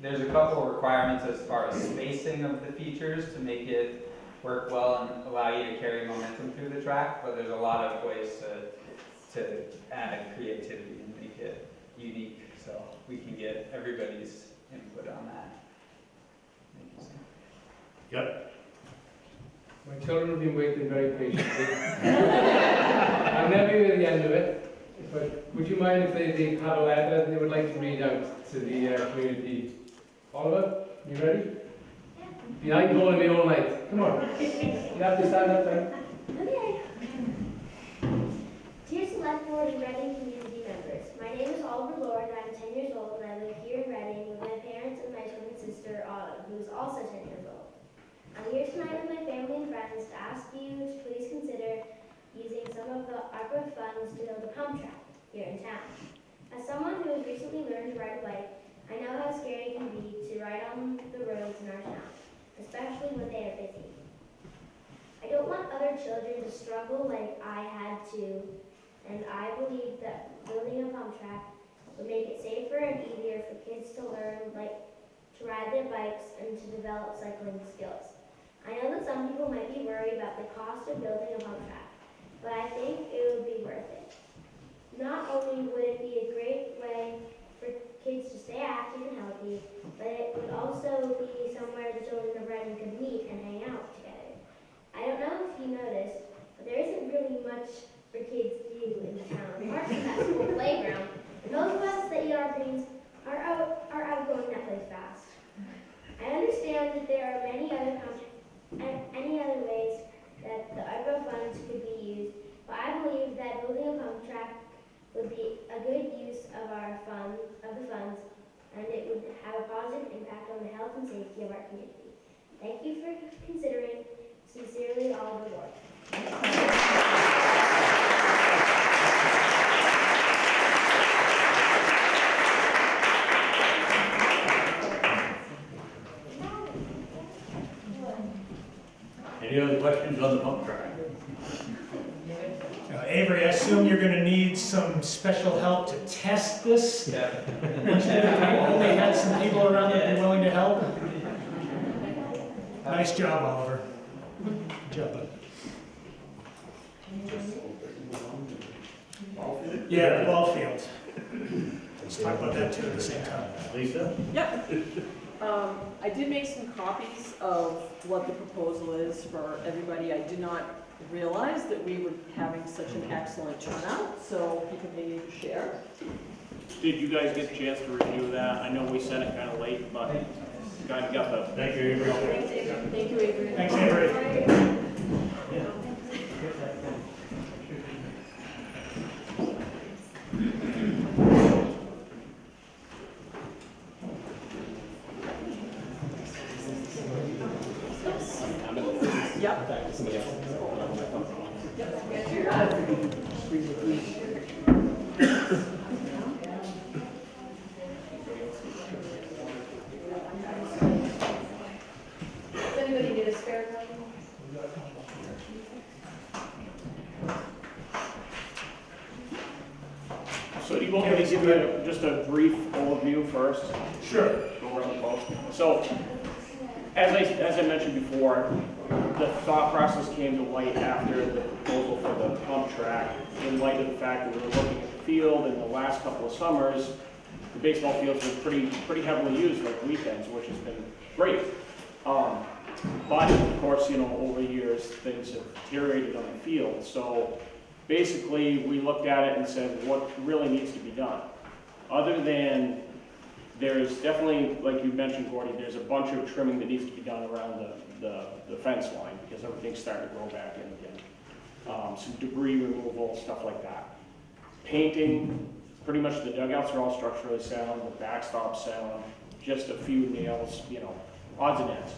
there's a couple of requirements as far as spacing of the features to make it work well and allow you to carry momentum through the track, but there's a lot of ways to add creativity and make it unique. So we can get everybody's input on that. Yep. My children have been waiting very patiently. I'm happy with the end of it, but would you mind if they have a letter they would like to read out to the community? Oliver, you ready? Yeah. Behind holding me all night. Come on. You have to stand up then. Okay. Dear Select Board and Reading community members, my name is Oliver Lord, I'm 10 years old, and I live here in Reading with my parents and my twin sister Autumn, who is also 10 years old. I'm here tonight with my family and friends to ask you to please consider using some of the ARPA funds to build a pump track here in town. As someone who has recently learned to ride a bike, I know how scary it can be to ride on the roads in our town, especially when they are busy. I don't want other children to struggle like I had to, and I believe that building a pump track would make it safer and easier for kids to learn to ride their bikes and to develop cycling skills. I know that some people might be worried about the cost of building a pump track, but I think it would be worth it. Not only would it be a great way for kids to stay active and healthy, but it would also be somewhere the children of Reading could meet and hang out together. I don't know if you noticed, but there isn't really much for kids to do in the town, apart from that school playground, and those of us that eat our greens are outgrowing that place fast. I understand that there are many other ways that the ARPA funds could be used, but I believe that building a pump track would be a good use of the funds, and it would have a positive impact on the health and safety of our community. Thank you for considering. Sincerely, Oliver Lord. Any other questions on the pump track? Avery, I assume you're gonna need some special help to test this? Yeah. You only had some people around that are willing to help? Nice job, Oliver. Good job, bud. Yeah, the ball field. Let's talk about that too at the same time. Lisa? Yep. I did make some copies of what the proposal is for everybody. I did not realize that we were having such an excellent turnout, so people may need to share. Did you guys get a chance to review that? I know we sent it kind of late, but you guys got the... Thank you, Avery. Thank you, Avery. Thanks, Avery. Does anybody need a spare copy? So do you want me to give you just a brief overview first? Sure. Go around the post. So, as I mentioned before, the thought process came to light after the proposal for the pump track, in light of the fact that we were looking at the field in the last couple of summers. The baseball fields were pretty heavily used like weekends, which has been great. But of course, over the years, things have deteriorated on the field. So basically, we looked at it and said, what really needs to be done? Other than, there's definitely, like you mentioned, Gordy, there's a bunch of trimming that needs to be done around the fence line because everything's starting to grow back in again. Some debris removal, stuff like that. Painting, pretty much the dugouts are all structurally sound, the backstop's sound, just a few nails, odds and ends,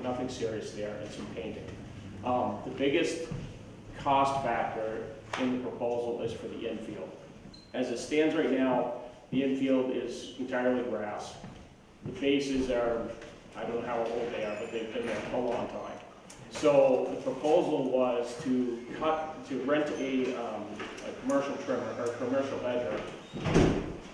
nothing serious there, and some painting. The biggest cost factor in the proposal is for the infield. As it stands right now, the infield is entirely grass. The bases are, I don't know how old they are, but they've been there a long time. So the proposal was to rent a commercial trimmer or commercial edger,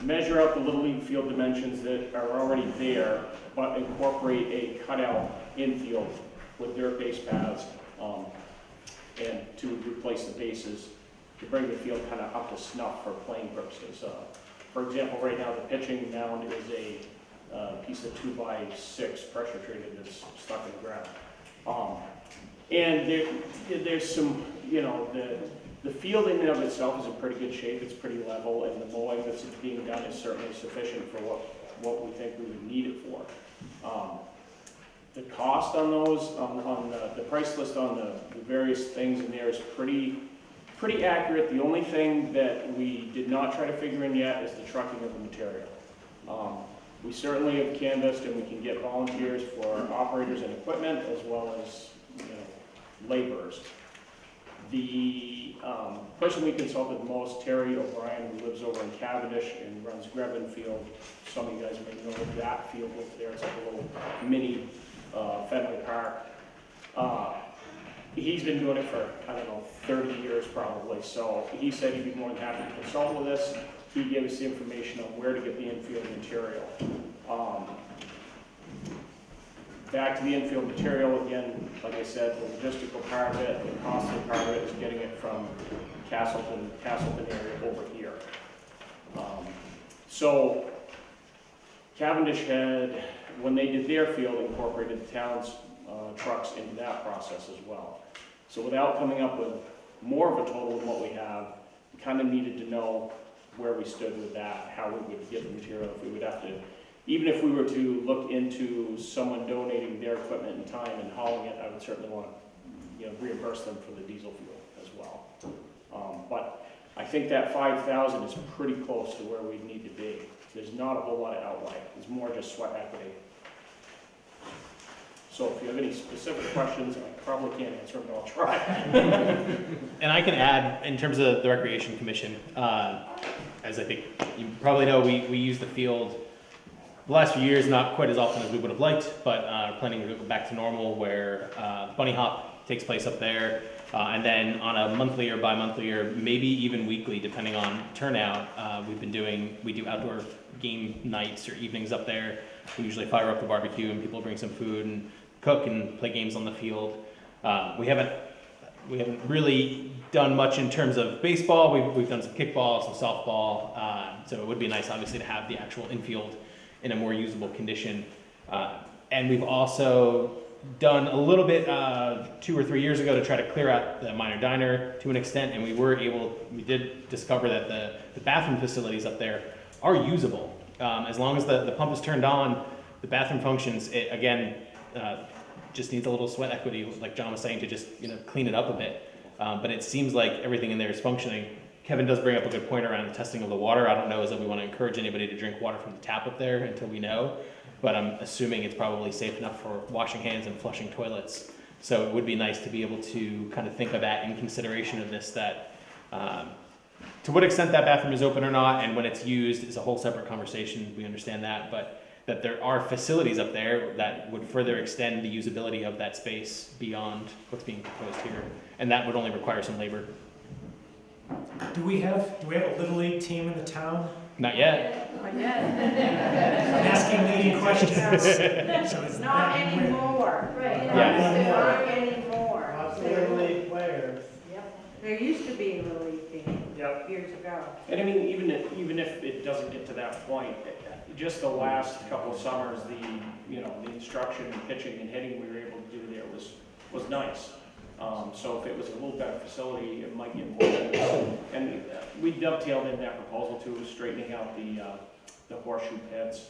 measure out the Little League field dimensions that are already there, but incorporate a cutout infield with dirt base paths, and to replace the bases to bring the field kind of up to snuff for playing purposes. For example, right now the pitching mound is a piece of 2x6 pressure treated that's stuck in the ground. And there's some, you know, the field in and of itself is in pretty good shape. It's pretty level, and the mowing that's being done is certainly sufficient for what we think we would need it for. The cost on those, on the price list on the various things in there is pretty accurate. The only thing that we did not try to figure in yet is the trucking of the material. We certainly have canvassed, and we can get volunteers for operators and equipment as well as, you know, laborers. The person we consulted the most, Terry O'Brien, who lives over in Cavendish and runs Grebben Field. Some of you guys may know that field over there. It's like a little mini Fenway Park. He's been doing it for, I don't know, 30 years probably. So he said he'd be more than happy to consult with us. He gave us the information on where to get the infield material. Back to the infield material again, like I said, the logistical part of it, the costly part of it is getting it from Castleton area over here. So Cavendish had, when they did their field, incorporated the town's trucks into that process as well. So without coming up with more of a total than what we have, we kind of needed to know where we stood with that, how we would get the material, if we would have to, even if we were to look into someone donating their equipment and time and hauling it, I would certainly want to, you know, reimburse them for the diesel fuel as well. But I think that 5,000 is pretty close to where we need to be. There's not a whole lot of outlay. It's more just sweat equity. So if you have any specific questions, I probably can't answer them, but I'll try. And I can add, in terms of the Recreation Commission, as I think you probably know, we use the field the last few years, not quite as often as we would have liked, but planning to go back to normal, where bunny hop takes place up there, and then on a monthly or bi-monthly or maybe even weekly, depending on turnout, we do outdoor game nights or evenings up there. We usually fire up the barbecue and people bring some food and cook and play games on the field. We haven't really done much in terms of baseball. We've done some kickball, some softball, so it would be nice, obviously, to have the actual infield in a more usable condition. And we've also done a little bit 2 or 3 years ago to try to clear out the minor diner to an extent, and we did discover that the bathroom facilities up there are usable. As long as the pump is turned on, the bathroom functions. It, again, just needs a little sweat equity, like John was saying, to just, you know, clean it up a bit. But it seems like everything in there is functioning. Kevin does bring up a good point around the testing of the water. I don't know as if we want to encourage anybody to drink water from the tap up there until we know, but I'm assuming it's probably safe enough for washing hands and flushing toilets. So it would be nice to be able to kind of think of that in consideration of this, that to what extent that bathroom is open or not, and when it's used is a whole separate conversation. We understand that, but that there are facilities up there that would further extend the usability of that space beyond what's being proposed here. And that would only require some labor. Do we have a Little League team in the town? Not yet. Not yet. I'm asking leading questions. So is Not that anymore. Right. Yeah. Not anymore. Lots of Little League players. Yep. There used to be a Little League team years ago. And I mean, even if it doesn't get to that point, just the last couple of summers, the instruction and pitching and hitting we were able to do there was nice. So if it was a little better facility, it might get more use. And we dovetailed in that proposal too, straightening out the horseshoe pits.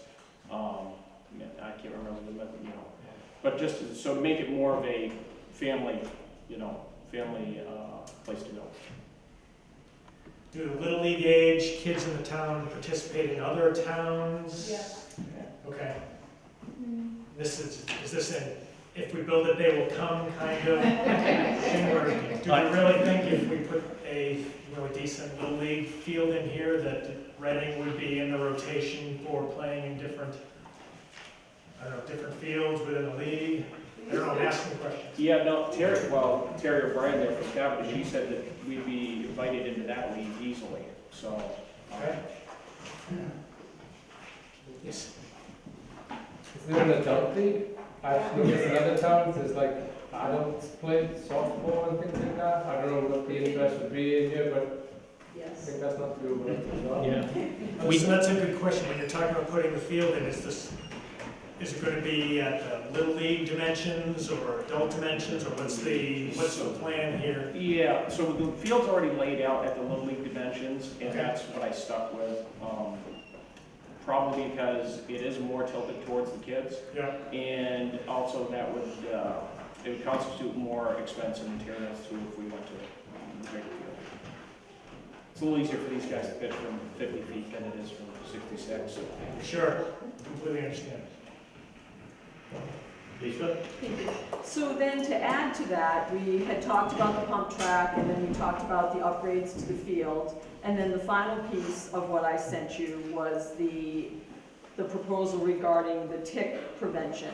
I can't remember the but just so make it more of a family place to go. Do the Little League age kids in the town participate in other towns? Yes. Okay. Is this an if we build it, they will come kind of thing, or do we really think if we put a really decent Little League field in here that Reading would be in the rotation for playing in different fields within the league? I don't know, I'm asking a question. Yeah, no, Terry O'Brien there from Gavel, she said that we'd be invited into that league easily, so. Okay. Yes. Is there an adult league? I've noticed in other towns, there's like adults play softball and things like that. I don't know what the interest would be in here, but I Yes. think that's not doable as well. Yeah. So that's a good question. When you're talking about putting the field in, is it going to be at Little League dimensions or adult dimensions, or what's the plan here? Yeah, so the field's already laid out at the Little League dimensions, and Okay. that's what I stuck with. Probably because it is more tilted towards the kids, Yeah. and also that would, it would constitute more expensive materials too if we went to the bigger field. It's a little easier for these guys to pitch from 50 feet than it is from 66. Sure. Completely understand. Lisa? So then to add to that, we had talked about the pump track, and then we talked about the upgrades to the field. And then the final piece of what I sent you was the proposal regarding the tick prevention.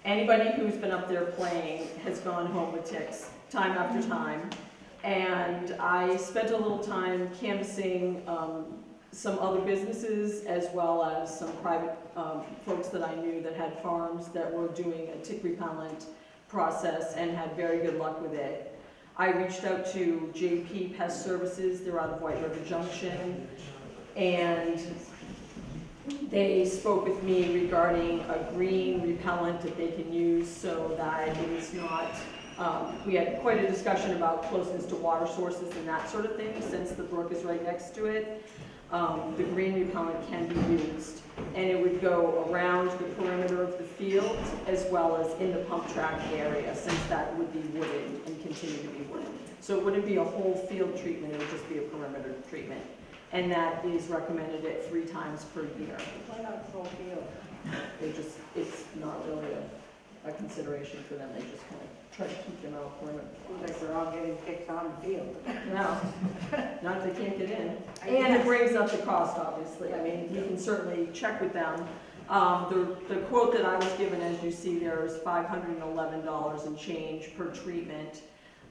Anybody who's been up there playing has gone home with ticks time after time. And I spent a little time canvassing some other businesses as well as some private folks that I knew that had farms that were doing a tick repellent process and had very good luck with it. I reached out to JP Pest Services, they're out of White River Junction, and they spoke with me regarding a green repellent that they can use so that it is not, we had quite a discussion about closeness to water sources and that sort of thing, since the brook is right next to it. The green repellent can be used, and it would go around the perimeter of the field as well as in the pump track area, since that would be wooded and continue to be wooded. So it wouldn't be a whole field treatment, it would just be a perimeter treatment. And that is recommended at 3 times per year. Why not the whole field? It's not really a consideration for them, they just kind of try to keep them out perimeter. Looks like we're all getting kicked on the field. No, not if they can't get in. And it brings up the cost, obviously. I mean, you can certainly check with them. The quote that I was given, as you see there, is $511 and change per treatment.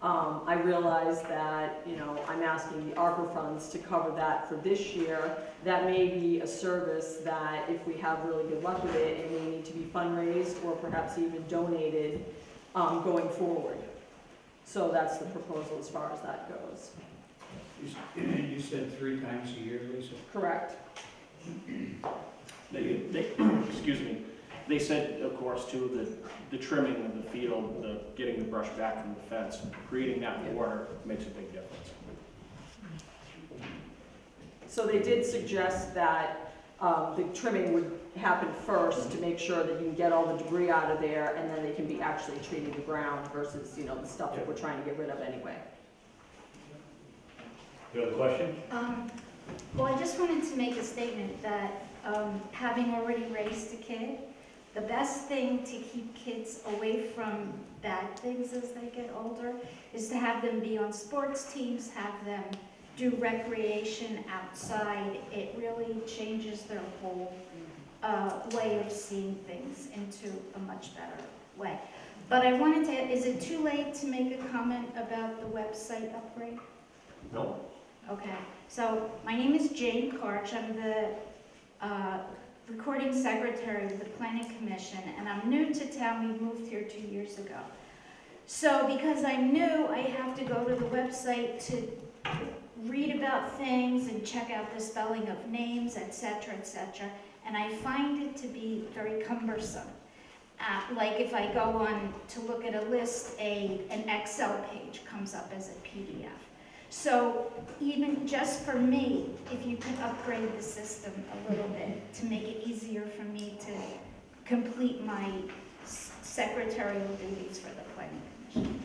I realize that, you know, I'm asking the ARPA funds to cover that for this year. That may be a service that if we have really good luck with it, it may need to be fundraised or perhaps even donated going forward. So that's the proposal as far as that goes. You said 3 times a year, Lisa? Correct. Excuse me, they said, of course, too, the trimming of the field, getting the brush back from the fence, creating that border makes a big difference. So they did suggest that the trimming would happen first to make sure that you can get all the debris out of there, and then they can be actually treating the ground versus, you know, the stuff that we're trying to get rid of anyway. You have a question? Well, I just wanted to make a statement that having already raised a kid, the best thing to keep kids away from bad things as they get older is to have them be on sports teams, have them do recreation outside. It really changes their whole way of seeing things into a much better way. But I wanted to, is it too late to make a comment about the website upgrade? No. Okay, so my name is Jane Karch. I'm the recording secretary of the Planning Commission, and I'm new to town. We moved here 2 years ago. So because I'm new, I have to go to the website to read about things and check out the spelling of names, etc., etc. And I find it to be very cumbersome. Like if I go on to look at a list, an Excel page comes up as a PDF. So even just for me, if you could upgrade the system a little bit to make it easier for me to complete my secretarial duties for the Planning Commission.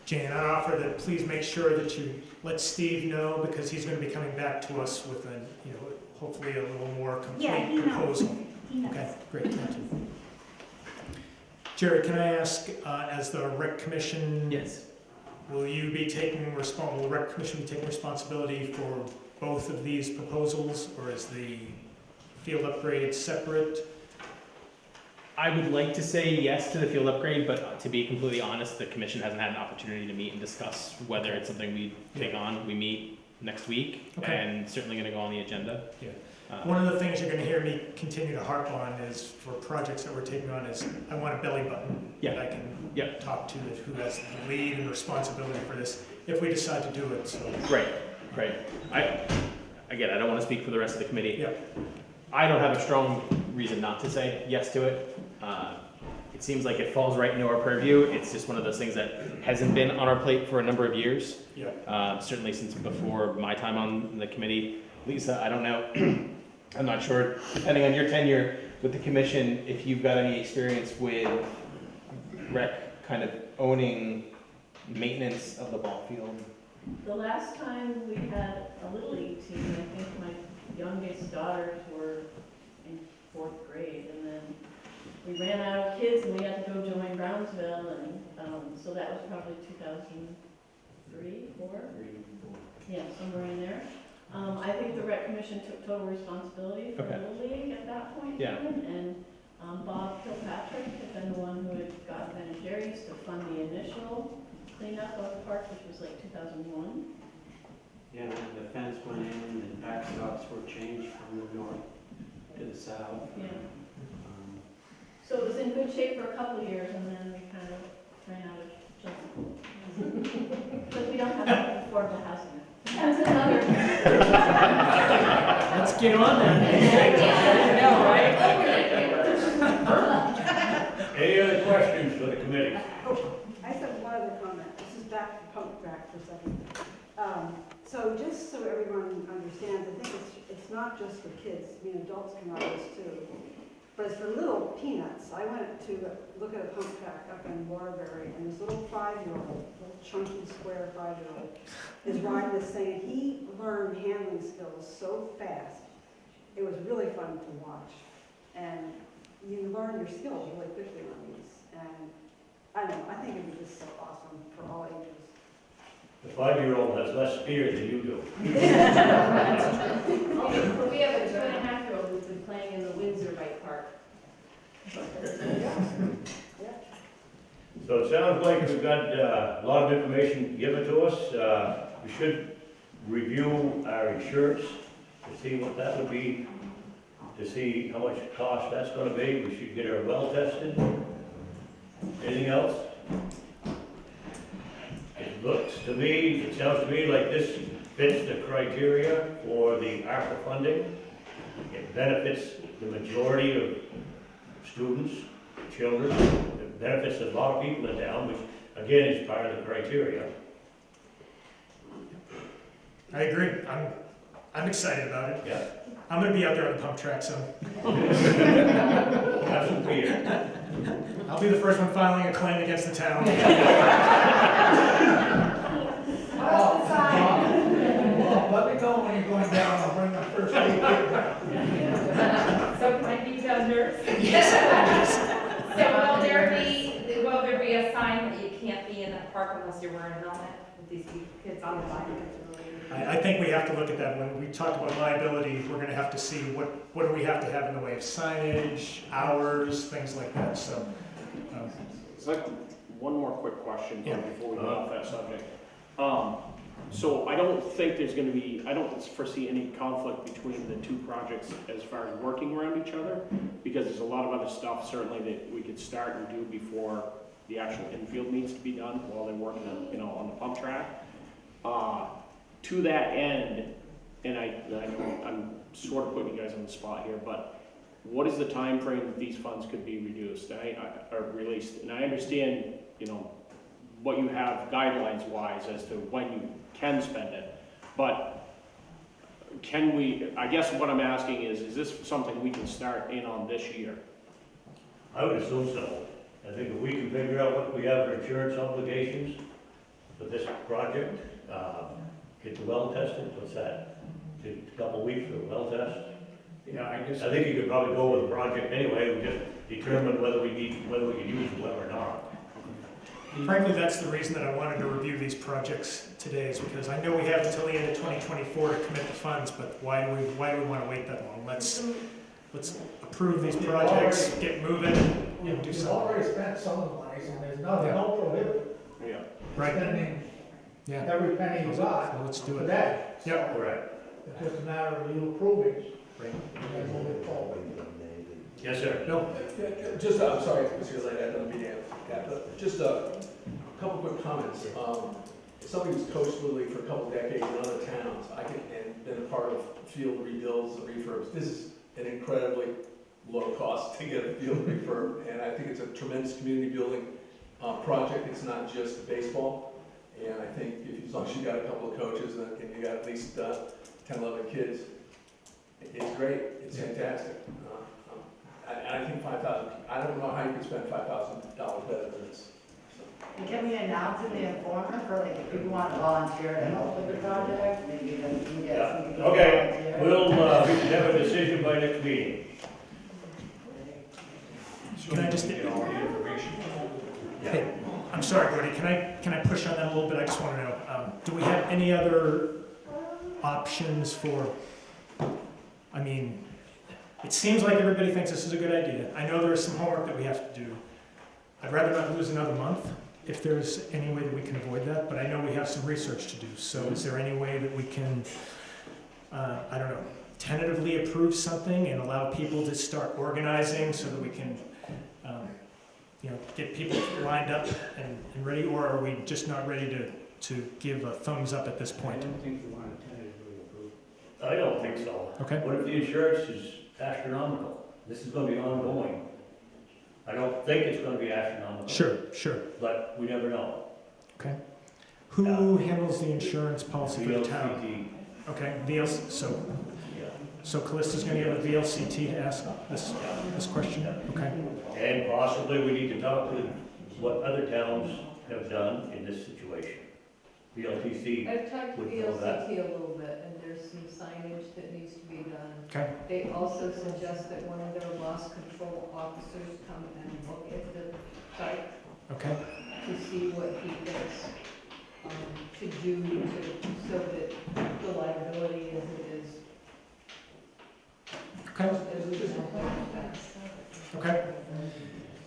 Jane, I offer that please make sure that you let Steve know, because he's going to be coming back to us with a, you know, hopefully a little more complete proposal. He knows. Okay, great, thank you. Jerry, can I ask, as the Rec Commission? Yes. Will you be taking will the Rec Commission be taking responsibility for both of these proposals, or is the field upgrade separate? I would like to say yes to the field upgrade, but to be completely honest, the commission hasn't had an opportunity to meet and discuss whether it's something we take on. We meet next week, Okay. and certainly gonna go on the agenda. Yeah. Uh, One of the things you're gonna hear me continue to harp on is, for projects that we're taking on, is I want a belly button that I can talk to, who has the lead and responsibility for this, if we decide to do it, so. Right. Again, I don't wanna speak for the rest of the committee. I don't have a strong reason not to say yes to it. It seems like it falls right into our purview. It's just one of those things that hasn't been on our plate for a number of years. Certainly since before my time on the committee. Lisa, I don't know, I'm not sure, depending on your tenure with the commission, if you've got any experience with rec kind of owning maintenance of the ball field. The last time we had a Little League team, I think my youngest daughters were in 4th grade, and then we ran out of kids and we had to go join Brownsville, and so that was probably 2003, 4? Yeah, somewhere in there. I think the rec commission took total responsibility for Little League at that point in time, and Bob Kilpatrick had been the one who had gotten Ben and Jerry's to fund the initial cleanup of the park, which was like 2001. Yeah, the fence went in and backstops were changed from the north to the south. Yeah. So it was in good shape for a couple of years, and then we kind of ran out of justice. Because we don't have enough affordable housing. That's another. Let's get on that. Any other questions for the committee? I just have one other comment. This is back to pump track for a second. So just so everyone understands, I think it's not just for kids. I mean, adults can ride this too. But it's for little peanuts. I went to look at a pump track up in Waterbury, and this little 5-year-old, little chunky square 5-year-old, is riding this thing, and he learned handling skills so fast. It was really fun to watch. And you learn your skills really quickly on these. And I don't know, I think it was just so awesome for all ages. The 5-year-old has less fear than you do. We have a 2.5-year-old who's been playing in the Windsor Bike Park. So it sounds like we've got a lot of information given to us. We should review our insurance to see what that would be, to see how much cost that's going to be. We should get our well tested. Anything else? It sounds to me like this fits the criteria for the ARPA funding. It benefits the majority of students, children. It benefits a lot of people in town, which again is part of the criteria. I agree. I'm excited about it. Yeah. I'm gonna be out there on the pump track, so. Have some fear. I'll be the first one filing a claim against the town. Let me know when you're going down, I'll bring my first aid kit down. So can I be the nurse? So will there be a sign that you can't be in that park unless you're wearing a helmet with these kids on the bike? I think we have to look at that. When we talk about liability, we're gonna have to see what do we have to have in the way of signage, hours, things like that, so. It's like one more quick question before we get off that subject. So I don't think there's going to be, I don't foresee any conflict between the two projects as far as working around each other, because there's a lot of other stuff certainly that we could start and do before the actual infield needs to be done while they're working on, on the pump track. To that end, and I'm sort of putting you guys on the spot here, but what is the time frame that these funds could be reduced or released? And I understand, what you have guidelines-wise as to when you can spend it, but can we, I guess what I'm asking is this something we can start in on this year? I would assume so. I think if we can figure out what we have for insurance obligations for this project, get the well tested, what's that? A couple of weeks for the well test? Yeah, I guess. I think you could probably go with the project anyway, we just determine whether we can use the well or not. Frankly, that's the reason that I wanted to review these projects today, is because I know we have until the end of 2024 to commit the funds, but why do we want to wait that long? let's approve these projects, get moving, and do We've something. already spent some of the money, and there's no prohibit Yeah. Right, spending yeah, every penny you got so let's do it. today. Yep. Correct. It's just a matter of you approving, Right. and then moving forward. Yes, sir. No, Just, I'm sorry, Mr. Lane, I don't mean to, just a couple quick comments. Somebody who's coached Little League for a couple decades in other towns, and been a part of field rebuilds and refurbs. This is an incredibly low cost to get a field refurb, and I think it's a tremendous community building project. It's not just baseball, and I think if, as long as you got a couple of coaches and you got at least 10, 11 kids, it's great, it's fantastic. And I think 5,000, I don't know how you can spend $5,000 better than this. And can we announce in the Informer for like if people want to volunteer to help with the project, maybe you can get some people to Okay, volunteer? we should have a decision by next meeting. can I just, hey, I'm sorry, Gordy, can I push on that a little bit? I just want to know, do we have any other options for, I mean, it seems like everybody thinks this is a good idea. I know there is some homework that we have to do. I'd rather not lose another month if there's any way that we can avoid that, but I know we have some research to do. So is there any way that we can, I don't know, tentatively approve something and allow people to start organizing so that we can, get people lined up and ready, or are we just not ready to give a thumbs up at this I point? don't think you want to tentatively approve. I don't think so. Okay. What if the insurance is astronomical? This is gonna be ongoing. I don't think it's gonna be astronomical. Sure. But we never know. Okay. Who handles the insurance policy for the town? VLCT, Okay, VLC, yeah. so Callista's gonna get a VLCT to ask this question? Okay, And possibly we need to talk to what other towns have done in this situation. VLTC, I've talked to would know that. VLCT a little bit, and there's some signage that needs to be done. okay, They also suggest that one of their loss control officers come and look at the site okay, to see what he thinks to do so that the liability is okay, as reasonable as okay.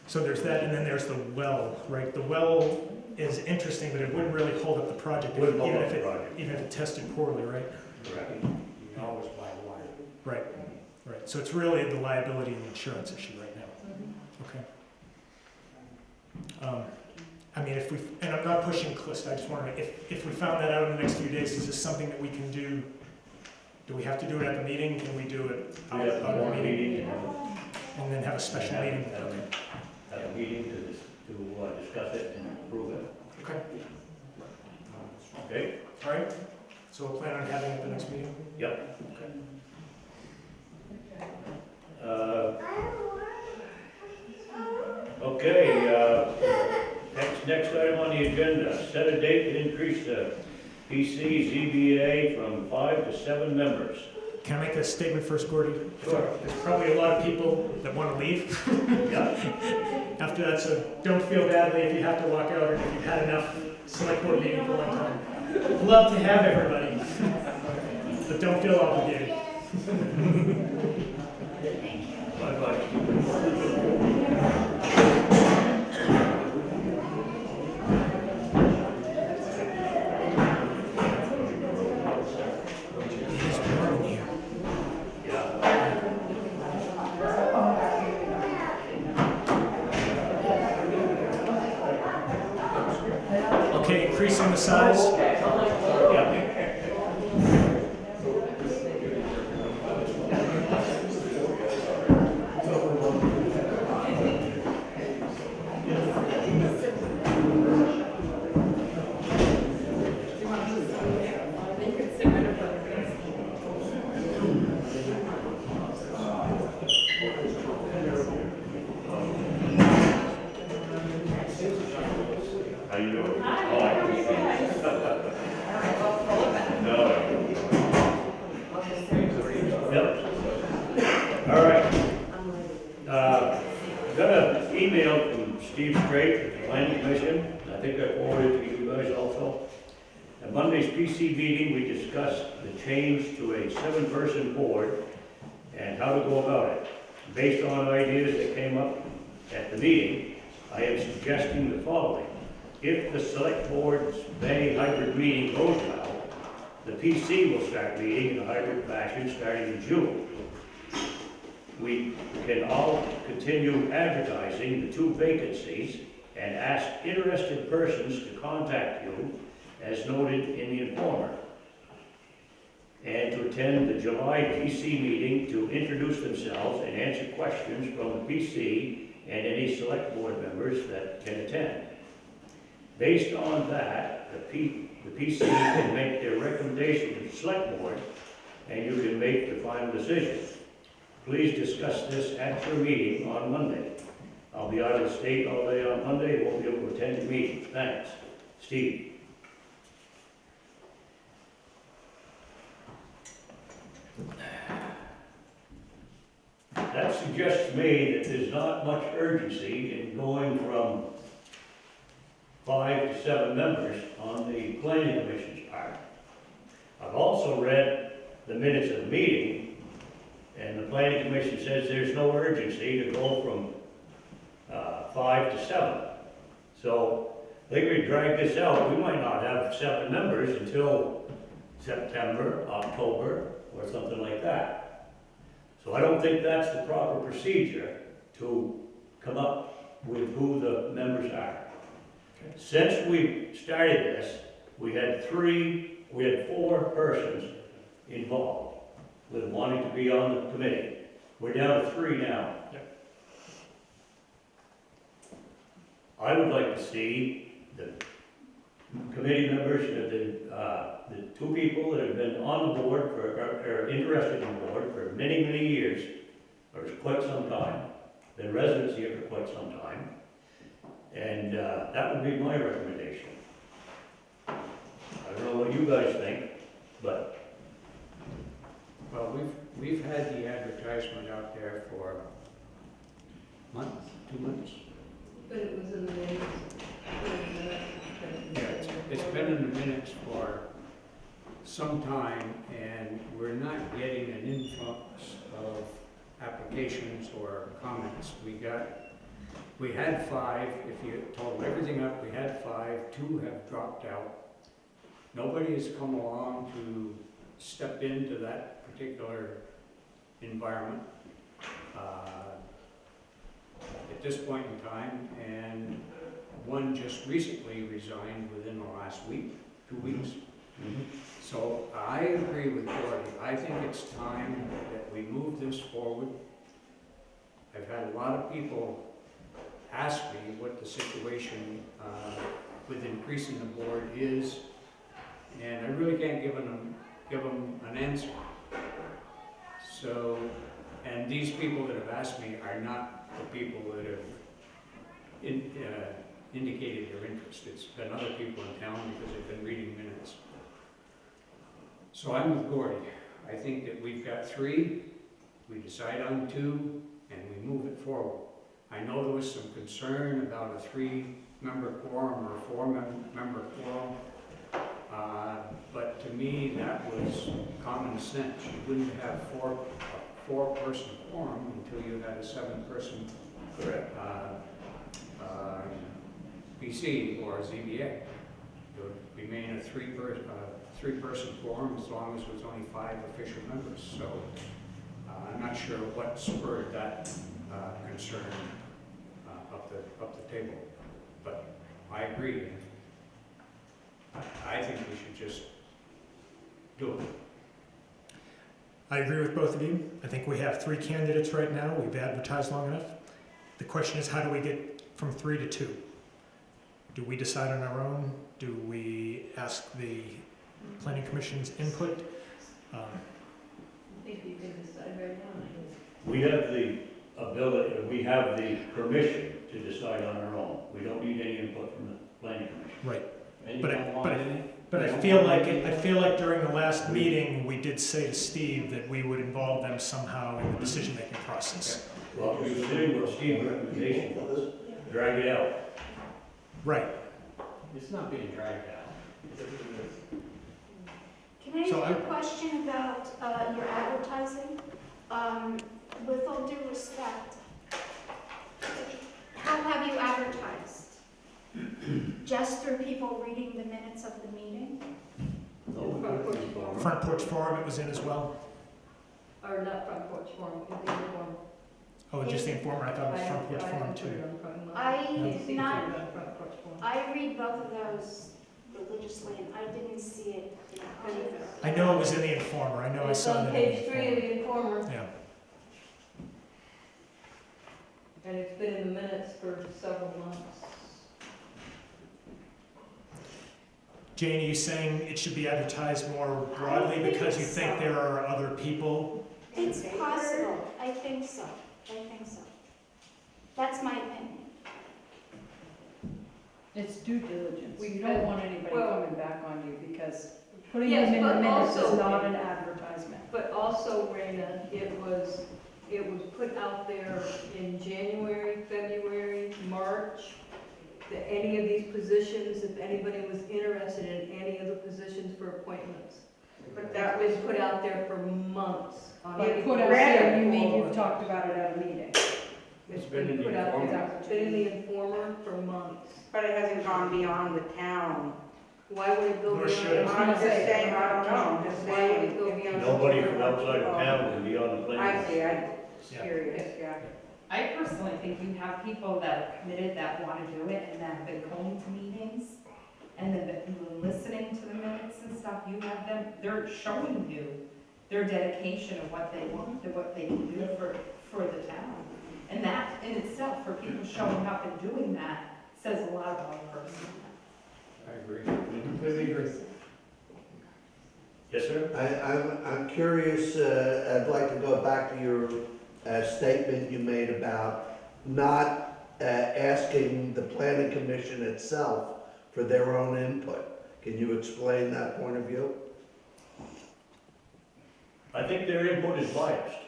So there's that, and then there's the well, right? The well is interesting, but it wouldn't really hold up the project, Wouldn't hold even up if the it, project. even if it tested poorly, right? Correct. You always buy one. Right, so it's really the liability and insurance issue right now. Okay. I mean, if we, and I'm not pushing Calista, I just wonder, if we found that out in the next few days, is this something that we can do? Do we have to do it at the meeting? Can we do it We out have of the one meeting? meeting, And then have a special meeting? Okay. have a meeting to discuss it and approve it. Okay, Okay? all right. So we'll plan on having it at the next meeting? Yep. Okay. Next item on the agenda, set a date to increase the PC ZBA from 5 to 7 members. Can I make a statement first, Gordy? Sure. There's probably a lot of people that want to leave Yeah. after that, so don't feel badly if you have to walk out or if you've had enough select board meeting for one time. Love to have everybody, but don't feel obligated. Bye-bye. It's warm in here. Okay, increasing the size. Yeah. How you doing? All right. Got an email from Steve Strait at the Planning Commission. I think I forwarded it to you guys also. At Monday's PC meeting, we discussed the change to a 7-person board and how to go about it. Based on ideas that came up at the meeting, I am suggesting the following. If the select board's May hybrid meeting goes well, the PC will start meeting in a hybrid fashion starting in June. We can all continue advertising the 2 vacancies and ask interested persons to contact you as noted in the Informer, and to attend the July PC meeting to introduce themselves and answer questions from the PC and any select board members that can attend. Based on that, the PC can make their recommendation to the select board, and you can make the final decision. Please discuss this at your meeting on Monday. I'll be out of the state all day on Monday, won't be able to attend the meeting. Thanks. Steve. That suggests to me that there's not much urgency in going from 5 to 7 members on the planning commission's part. I've also read the minutes of the meeting, and the planning commission says there's no urgency to go from 5 to 7. So I think we drag this out. We might not have 7 members until September, October, or something like that. So I don't think that's the proper procedure to come up with who the members are. Since we started this, we had 4 persons involved with wanting to be on the committee. We're down to 3 now. I would like to see the committee members, the 2 people that have been on the board or interested in the board for many, many years, or quite some time, been residents here for quite some time, and that would be my recommendation. I don't know what you guys think, but. Well, we've had the advertisement out there for a month, 2 months. But it was in the minutes. Yeah, it's been in the minutes for some time, and we're not getting an influx of applications or comments. We had 5, if you total everything up, we had 5, 2 have dropped out. Nobody has come along to step into that particular environment at this point in time, and 1 just recently resigned within the last week, 2 weeks. So I agree with Gordy. I think it's time that we move this forward. I've had a lot of people ask me what the situation with increasing the board is, and I really can't give them an answer. So, and these people that have asked me are not the people that have indicated their interest. It's been other people in town because they've been reading minutes. So I'm with Gordy. I think that we've got 3, we decide on 2, and we move it forward. I know there was some concern about a 3-member quorum or a 4-member quorum, but to me that was common sense. You wouldn't have a 4-person quorum until you had a 7-person PC or ZBA. It would remain a 3-person quorum as long as there's only 5 official members. So I'm not sure what spurred that concern up the table, but I agree. I think we should just do it. I agree with both of you. I think we have 3 candidates right now. We've advertised long enough. The question is, how do we get from 3 to 2? Do we decide on our own? Do we ask the planning commission's input? I think you can decide right now. We have the ability, we have the permission to decide on our own. We don't need any input from the planning commission. Right. And you But don't want any? I feel like during the last meeting, we did say to Steve that we would involve them somehow in the decision-making process. Well, we were sitting with Steve's recommendation was drag it out. Right. It's not being dragged out. Can I ask you a question about your advertising? With all due respect, just through people reading the minutes of the meeting? Front Porch Forum it was in as well. Or not Front Porch Forum, it's the Informer. Oh, just the Informer, I thought it was Front Porch Forum too. I read both of those religiously, and I didn't see it in either. I know it was in the Informer, I know I saw it in the It's on page 3 of the Informer, Yeah. and it's been in the minutes for several months. Jane, are you saying it should be advertised more broadly because you think there are other people? It's possible, I think so, That's my opinion. It's due diligence. We You don't- don't want anybody well- coming back on you because putting Yes, them in the but minutes also- is not an advertisement. But also, Raina, it was put out there in January, February, March, that any of these positions, if anybody was interested in any of the positions for appointments. But that was put out there for months. On But any put out board. there, you mean you've talked about it at a meeting. It's been in the put out there. Informer. It's been in the Informer for months. But it hasn't gone beyond the town. Why would it go Nor beyond? should it. I'm just saying, I don't know, I'm just Why would it saying. go beyond? Nobody from outside of town can be on the planning. I see, I'm Yeah. curious, yeah. I personally think you have people that are committed, that want to do it, and that have been going to meetings, and then listening to the minutes and stuff, you have them, they're showing you their dedication of what they want, of what they can do for the town. And that in itself, for people showing up and doing that, says a lot about a person. I agree. Completely agree. Yes, sir? I'm curious, I'd like to go back to your statement you made about not asking the planning commission itself for their own input. Can you explain that point of view? I think their input is biased.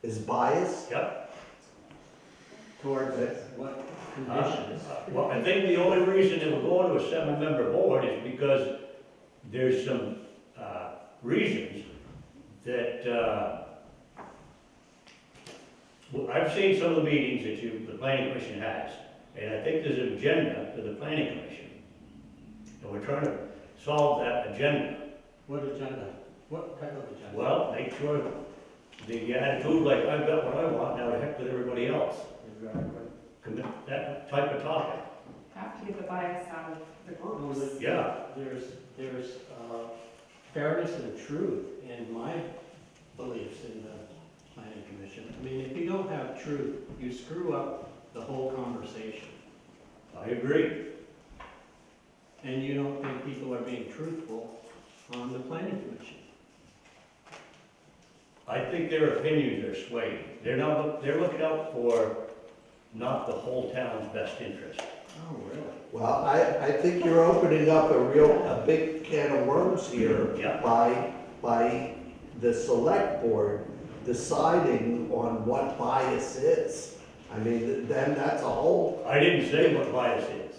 Is biased? Yep. Towards what conditions? Well, I think the only reason it will go to a 7-member board is because there's some reasons that, well, I've seen some of the meetings that the planning commission has, and I think there's an agenda to the planning commission. And we're trying to solve that agenda. What agenda? What type of agenda? Well, make sure the attitude like, I've got what I want, now the heck with everybody else. Exactly. Commit that type of topic. Have to get the bias out of the Well, groups. Yeah. There's fairness and truth in my beliefs in the planning commission. I mean, if you don't have truth, you screw up the whole conversation. I agree. And you don't think people are being truthful on the planning commission. I think their opinions are swayed. They're looking out for not the whole town's best interest. Oh, really? Well, I think you're opening up a big can of worms here Yeah. by the select board deciding on what bias is. I mean, then that's a whole, I didn't say what bias is.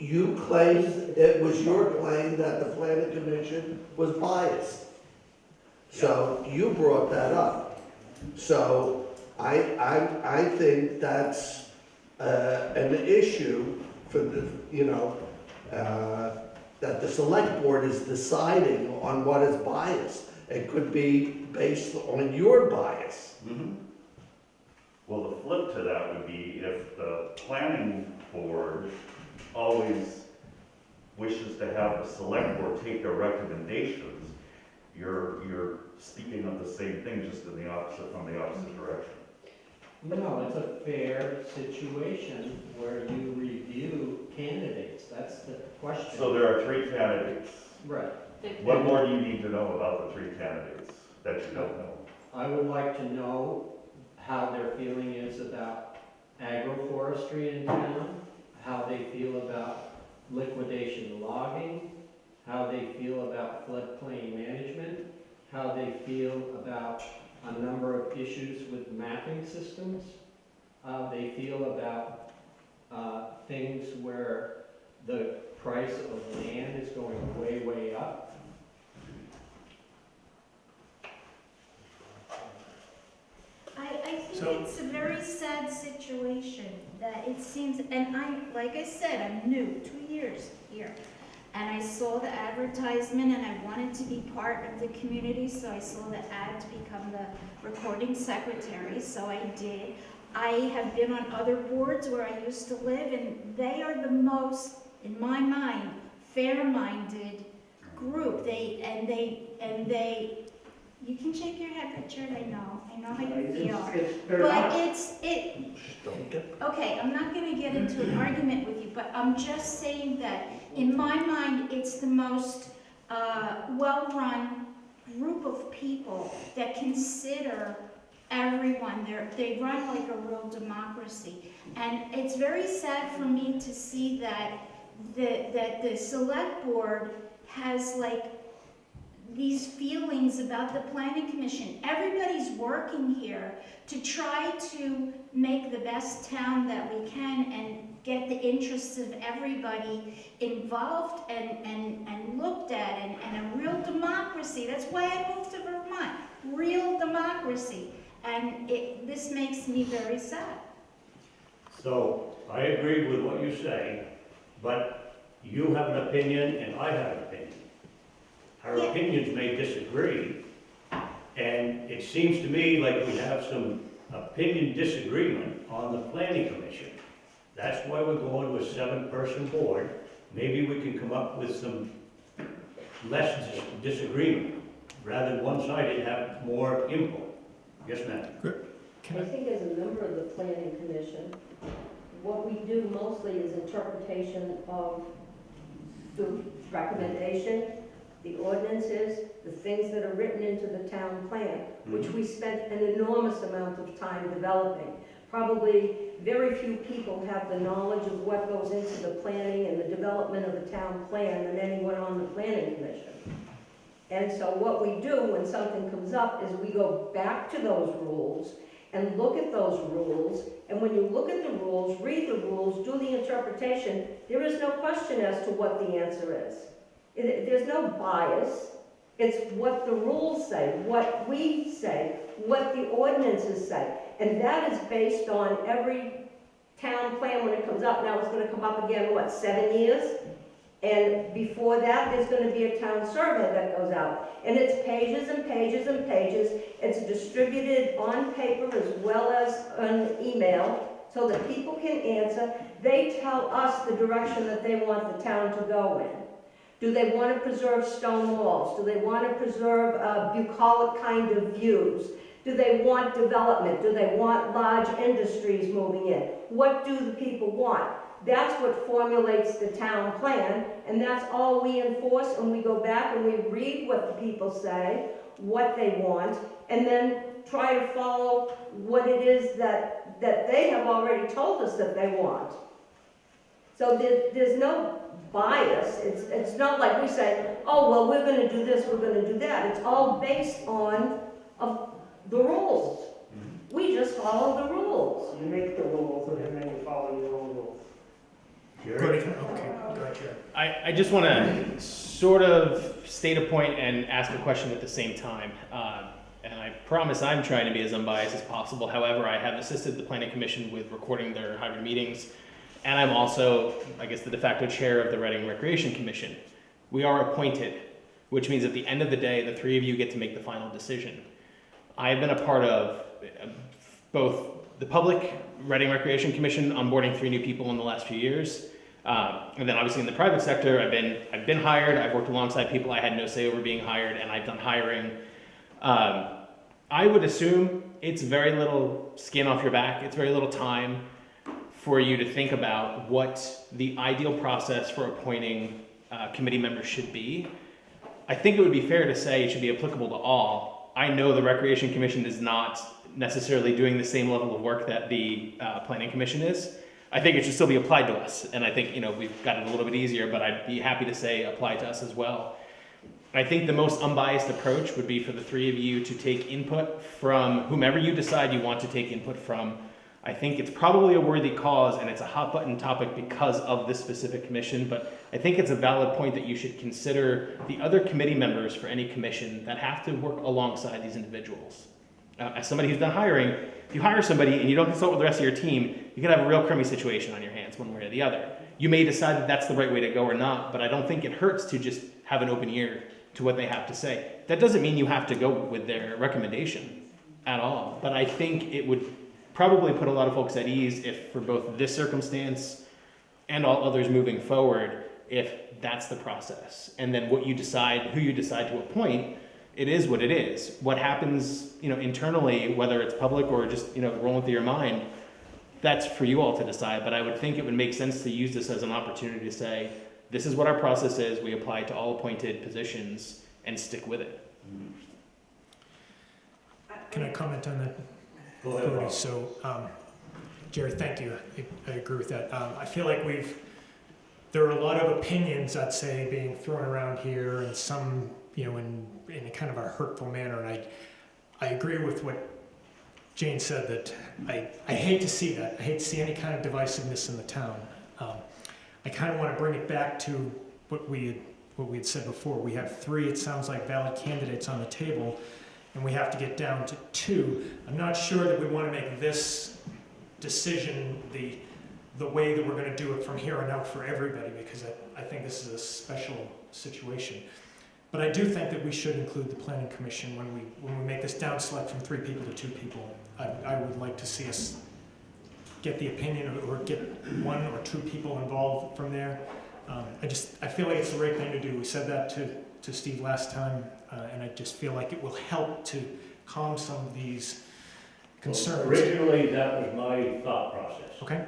you claimed, it was your claim that the planning commission was biased. So you brought that up. So I think that's an issue for the, that the select board is deciding on what is biased. It could be based on your bias. Mm-hmm. Well, the flip to that would be if the planning board always wishes to have the select board take their recommendations, you're speaking of the same thing, just in the opposite, from the opposite direction. No, it's a fair situation where you review candidates. That's the question. So there are 3 candidates. Right. What more do you need to know about the 3 candidates that you don't know? I would like to know how their feeling is about agroforestry in town, how they feel about liquidation logging, how they feel about floodplain management, how they feel about a number of issues with mapping systems, how they feel about things where the price of land is going way, way up. I think it's a very sad situation that it seems, and like I said, I'm new, 2 years here. And I saw the advertisement and I wanted to be part of the community, so I saw the ad to become the recording secretary, so I did. I have been on other boards where I used to live, and they are the most, in my mind, fair-minded group. You can shake your head, Richard, I know how you feel. But okay, I'm not gonna get into an argument with you, but I'm just saying that, in my mind, it's the most well-run group of people that consider everyone. They run like a real democracy. And it's very sad for me to see that the select board has like these feelings about the planning commission. Everybody's working here to try to make the best town that we can and get the interests of everybody involved and looked at, and a real democracy. That's why I moved to Vermont. Real democracy. And this makes me very sad. So, I agree with what you say, but you have an opinion and I have an opinion. Our opinions may disagree, and it seems to me like we have some opinion disagreement on the planning commission. That's why we're going to a 7-person board. Maybe we can come up with some less disagreement, rather than one-sided, have more input. Yes, ma'am. I think as a member of the planning commission, what we do mostly is interpretation of the recommendation, the ordinances, the things that are written into the town plan, which we spent an enormous amount of time developing. Probably very few people have the knowledge of what goes into the planning and the development of the town plan than anyone on the planning commission. And so what we do when something comes up is we go back to those rules and look at those rules, and when you look at the rules, read the rules, do the interpretation, there is no question as to what the answer is. There's no bias. It's what the rules say, what we say, what the ordinances say. And that is based on every town plan when it comes up. Now it's going to come up again, what, 7 years? And before that, there's going to be a town survey that goes out. And it's pages and pages and pages. It's distributed on paper as well as on email so that people can answer. They tell us the direction that they want the town to go in. Do they want to preserve stone walls? Do they want to preserve bucolic kind of views? Do they want development? Do they want large industries moving in? What do the people want? That's what formulates the town plan, and that's all we enforce, and we go back and we read what the people say, what they want, and then try to follow what it is that they have already told us that they want. So there's no bias. It's not like we say, oh, well, we're going to do this, we're going to do that. It's all based on the rules. We just follow the rules. You make the rules and then you follow your own rules. I just want to sort of state a point and ask a question at the same time. And I promise I'm trying to be as unbiased as possible. However, I have assisted the Planning Commission with recording their hybrid meetings. And I'm also, I guess, the de facto chair of the Reading Recreation Commission. We are appointed, which means at the end of the day, the three of you get to make the final decision. I have been a part of both the public Reading Recreation Commission, onboarding 3 new people in the last few years. And then obviously in the private sector, I've been hired, I've worked alongside people I had no say over being hired, and I've done hiring. I would assume it's very little skin off your back, it's very little time for you to think about what the ideal process for appointing committee members should be. I think it would be fair to say it should be applicable to all. I know the Recreation Commission is not necessarily doing the same level of work that the Planning Commission is. I think it should still be applied to us, and I think we've got it a little bit easier, but I'd be happy to say apply to us as well. I think the most unbiased approach would be for the 3 of you to take input from whomever you decide you want to take input from. I think it's probably a worthy cause, and it's a hot button topic because of this specific commission, but I think it's a valid point that you should consider the other committee members for any commission that have to work alongside these individuals. As somebody who's done hiring, if you hire somebody and you don't consult with the rest of your team, you can have a real crummy situation on your hands one way or the other. You may decide that that's the right way to go or not, but I don't think it hurts to just have an open ear to what they have to say. That doesn't mean you have to go with their recommendation at all, but I think it would probably put a lot of folks at ease if, for both this circumstance and all others moving forward, if that's the process. And then what you decide, who you decide to appoint, it is what it is. What happens, internally, whether it's public or just, rolling through your mind, that's for you all to decide. But I would think it would make sense to use this as an opportunity to say, this is what our process is. We apply it to all appointed positions and stick with it. Can I comment on that? Go ahead, Bob. So, Jerry, thank you. I agree with that. I feel like there are a lot of opinions, I'd say, being thrown around here, and some, in a kind of a hurtful manner. And I agree with what Jane said, that I hate to see that. I hate to see any kind of divisiveness in the town. I kind of want to bring it back to what we had said before. We have 3, it sounds like, valid candidates on the table, and we have to get down to 2. I'm not sure that we want to make this decision the way that we're going to do it from here on out for everybody, because I think this is a special situation. But I do think that we should include the planning commission when we make this down select from 3 people to 2 people. I would like to see us get the opinion or get 1 or 2 people involved from there. I feel like it's the right thing to do. We said that to Steve last time, and I just feel like it will help to calm some of these concerns. Well, originally, that was my thought process. Okay.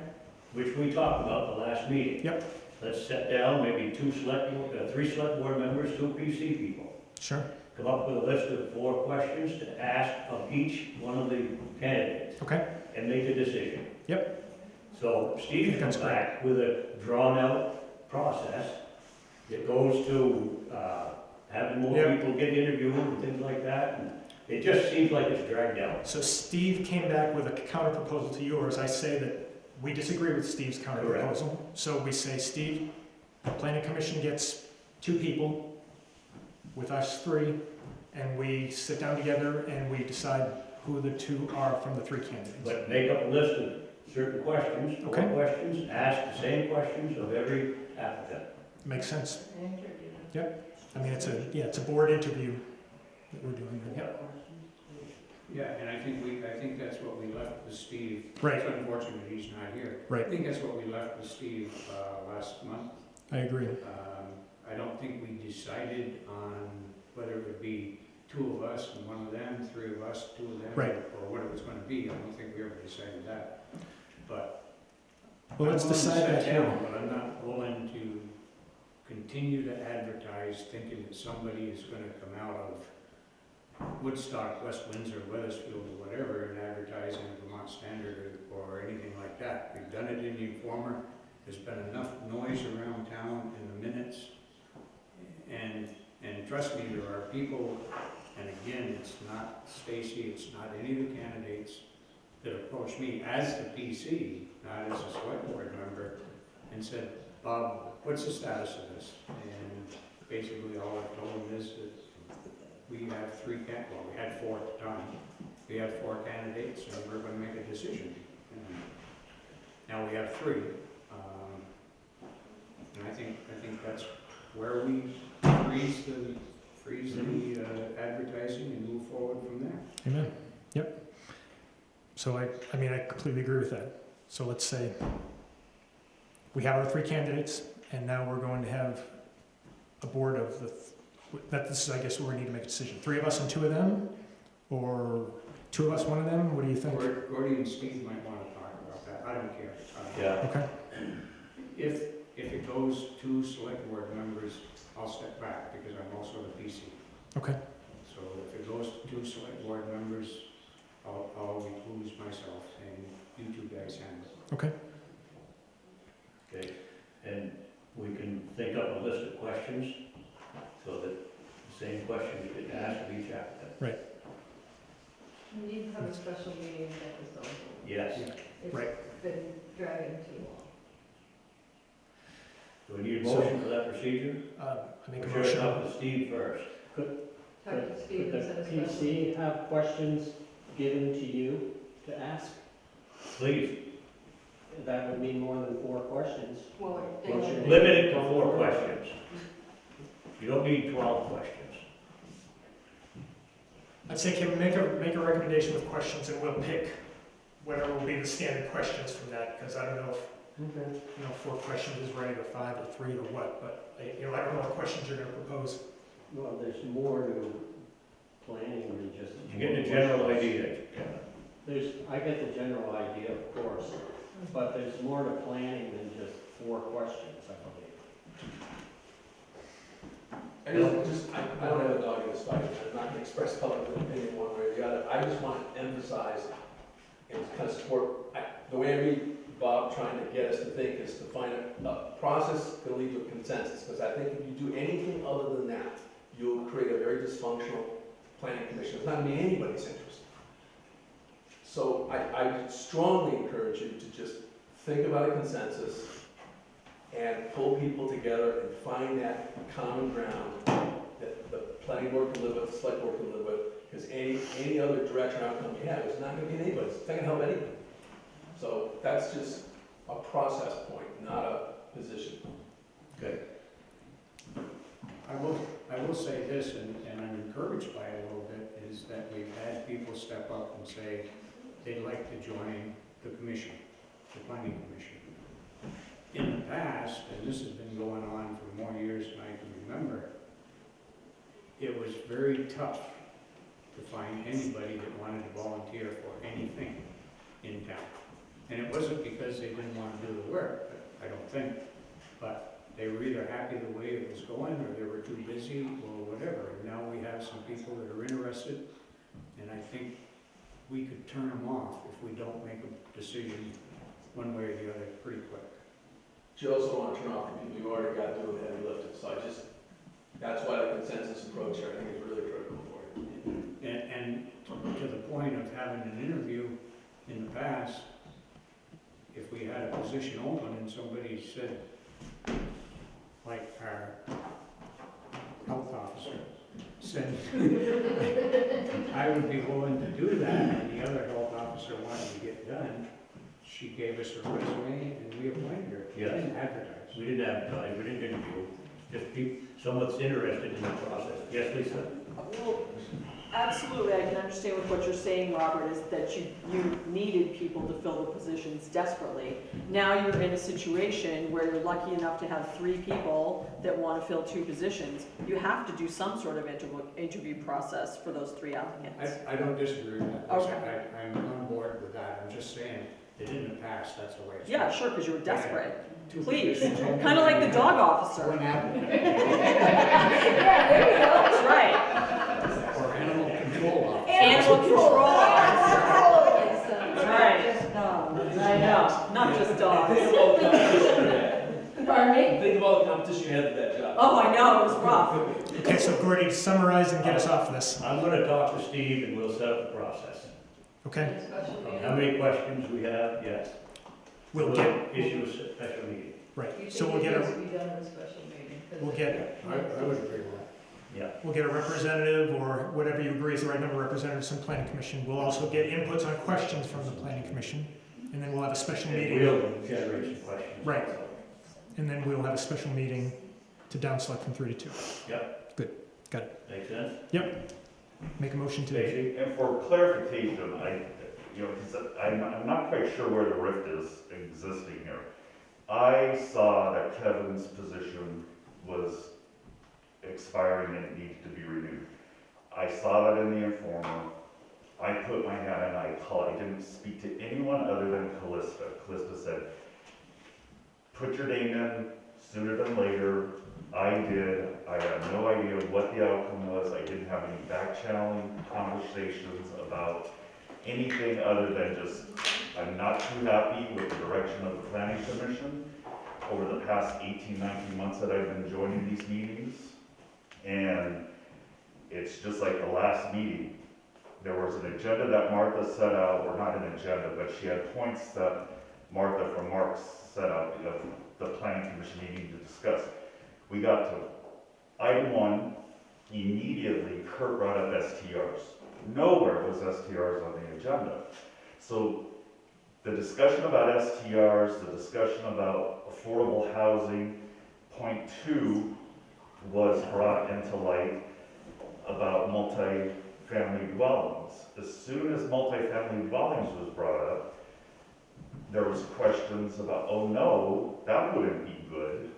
Which we talked about the last meeting. Yep. Let's set down maybe 3 select board members, 2 PC people. Sure. Come up with a list of 4 questions to ask of each one of the candidates. Okay. And make a decision. Yep. So Steve comes back with a drawn-out process that goes to having more people get interviewed and things like that. And it just seems like it's dragged out. So Steve came back with a counter proposal to yours. I say that we disagree with Steve's counter proposal. So we say, Steve, the planning commission gets 2 people with us 3, and we sit down together and we decide who the 2 are from the 3 candidates. But make up a list of certain questions, 4 Okay. questions, ask the same questions of every applicant. Makes sense. Yep. I mean, it's a board interview that we're doing. Yep. Yeah, and I think that's what we left with Steve. Right. It's unfortunate he's not here. Right. I think that's what we left with Steve last month. I agree. I don't think we decided on whether it would be 2 of us and 1 of them, 3 of us, 2 of them, Right. or what it was going to be. I don't think we ever decided that. But Well, let's I'm willing to decide that sit here. down, but I'm not willing to continue to advertise thinking that somebody is going to come out of Woodstock, West Windsor, Weathersfield, or whatever, and advertise in the Vermont Standard or anything like that. We've done it in the Informer. There's been enough noise around town in the minutes. And trust me, there are people, and again, it's not Stacy, it's not any of the candidates that approached me as the PC, not as a select board member, and said, Bob, what's the status of this? And basically all I've told them is that we have 3 well, we had 4 at the time. We have 4 candidates, and we're going to make a decision. And now we have 3. And I think that's where we freeze the advertising and move forward from there. Amen. Yep. So I completely agree with that. So let's say we have our 3 candidates, and now we're going to have a board of this is, I guess, where we need to make a decision. 3 of us and 2 of them, or 2 of us, 1 of them. What do you think? Gordy and Steve might want to talk about that. I don't care. Yeah. Okay. If it goes 2 select board members, I'll step back because I'm also the PC. Okay. So if it goes 2 select board members, I'll recluse myself and you 2 guys handle it. Okay. Okay. And we can think up a list of questions so that the same questions get asked of each applicant. Right. We need to have a special meeting to get this over. Yes. It's been dragging too long. Do we need a motion for that procedure? I make a Or should I motion. talk to Steve first? Talk to Steve Could and set a the special. PC have questions given to you to ask? Please, That would mean more than 4 questions. Well, What's your name? limit it to 4 questions. You don't need 12 questions. I'd say, Kim, make a recommendation with questions, and we'll pick whatever will be the standard questions from that, because I don't know if, Okay. 4 questions is right, or 5, or 3, or what, but, I don't know what questions you're gonna propose. Well, there's more to planning than just. You get the general idea. I get the general idea, of course, but there's more to planning than just 4 questions, I believe. I don't have a dog in this fight. I'm not gonna express public opinion one way or the other. I just want to emphasize and kind of support, the way I read Bob trying to get us to think is to find a process that leads to a consensus. Because I think if you do anything other than that, you'll create a very dysfunctional planning commission. It's not gonna be in anybody's interest. So I strongly encourage you to just think about a consensus and pull people together and find that common ground that the planning board can live with, the select board can live with, because any other direction or outcome you have is not gonna be in anybody's, it's not gonna help anybody. So that's just a process point, not a position. Okay. I will say this, and I'm encouraged by it a little bit, is that we've had people step up and say they'd like to join the commission, the planning commission. In the past, and this has been going on for more years than I can remember, it was very tough to find anybody that wanted to volunteer for anything in town. And it wasn't because they didn't want to do the work, I don't think, but they were either happy the way it was going, or they were too busy, or whatever. And now we have some people that are interested, and I think we could turn them off if we don't make a decision one way or the other pretty quick. You also want to turn off the people you already got doing the heavy lifting. So that's why the consensus approach here, I think, is really critical for you. And to the point of having an interview in the past, if we had a position open and somebody said, like our health officer said, I would be willing to do that, and the other health officer wanted to get done, she gave us her resume and we appointed her. Yes. We didn't advertise. We didn't advertise, we didn't interview, just someone that's interested in the process. Yes, Lisa? Well, absolutely, I can understand with what you're saying, Robert, is that you needed people to fill the positions desperately. Now you're in a situation where you're lucky enough to have 3 people that want to fill 2 positions. You have to do some sort of interview process for those 3 applicants. I don't disagree with that. Okay. I'm on board with that. I'm just saying, it didn't pass, that's the way it's. Yeah, sure, because you were desperate. Two Please, positions open. kind of like the dog officer. One applicant. Yeah, there you go, that's right. Or animal control officer. Animal control officer. It's, Right. I know, not just dogs. Pardon me? Think of all the competition you had for that job. Oh, I know, it was rough. Okay, so Gordy, summarize and get us off this. I'm gonna talk to Steve and we'll set up the process. Okay? How many questions we have? Yes. We'll get, Issue a special meeting. right, You so think we'll it get needs a, to be done in a special meeting? 'cause we'll get, I would agree with that. Yeah. we'll get a representative, or whatever you agree is the right number of representatives from planning commission. We'll also get inputs on questions from the planning commission, and then we'll have a special And meeting. we'll generate some questions. Right. And then we'll have a special meeting to down select from 3 to 2. Yep. Good, got it. Makes sense? Yep. Make a motion to, Stacy? And for clarification, because I'm not quite sure where the rift is existing here. I saw that Kevin's position was expiring and it needed to be renewed. I saw that in the Informer. I put my hand in, I called, I didn't speak to anyone other than Callista. Callista said, put your name in sooner than later. I did. I had no idea what the outcome was. I didn't have any back-channeling conversations about anything other than just, I'm not too happy with the direction of the planning commission over the past 18, 19 months that I've been joining these meetings. And it's just like the last meeting. There was an agenda that Martha set out, or not an agenda, but she had points that Martha from Marks set out of the planning commission needing to discuss. We got to item 1, immediately Kurt brought up STRs. nowhere was STRs on the agenda. So the discussion about STRs, the discussion about affordable housing, point 2 was brought into light about multi-family dwellings. As soon as multi-family dwellings was brought up, there was questions about, oh no, that wouldn't be good.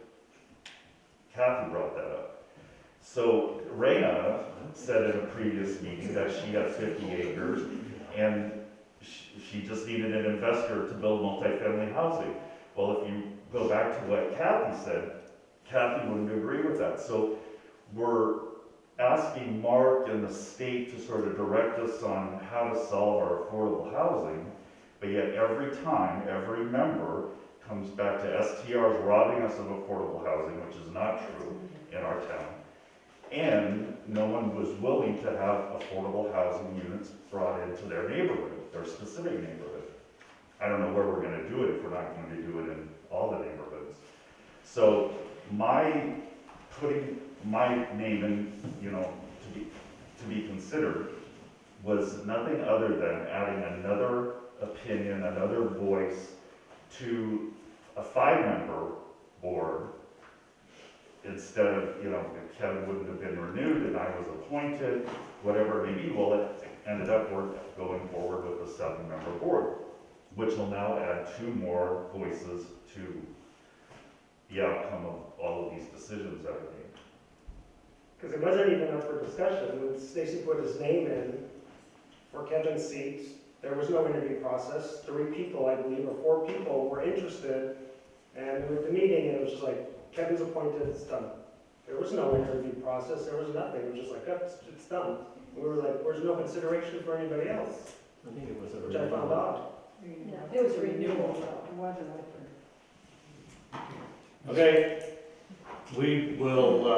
Kathy brought that up. So Raina said in a previous meeting that she had 50 acres and she just needed an investor to build multifamily housing. Well, if you go back to what Kathy said, Kathy wouldn't agree with that. So we're asking Mark and the state to sort of direct us on how to solve our affordable housing, but yet every time, every member comes back to STRs robbing us of affordable housing, which is not true in our town. And no one was willing to have affordable housing units brought into their neighborhood, their specific neighborhood. I don't know where we're going to do it if we're not going to do it in all the neighborhoods. So putting my name in, to be considered was nothing other than adding another opinion, another voice to a 5-member board. Instead of, if Kevin wouldn't have been renewed and I was appointed, whatever it may be, well, it ended up going forward with a 7-member board, which will now add 2 more voices to the outcome of all of these decisions that are made. Because it wasn't even up for discussion. When Stacy put his name in for Kevin's seat, there was no interview process. 3 people, I believe, or 4 people were interested, and we were at the meeting, and it was just like, Kevin's appointed, it's done. There was no interview process, there was nothing. It was just like, oh, it's done. We were like, there's no consideration for anybody else. I think it was a which I found odd. Yeah, it was a renewal. It wasn't open. Okay, we will,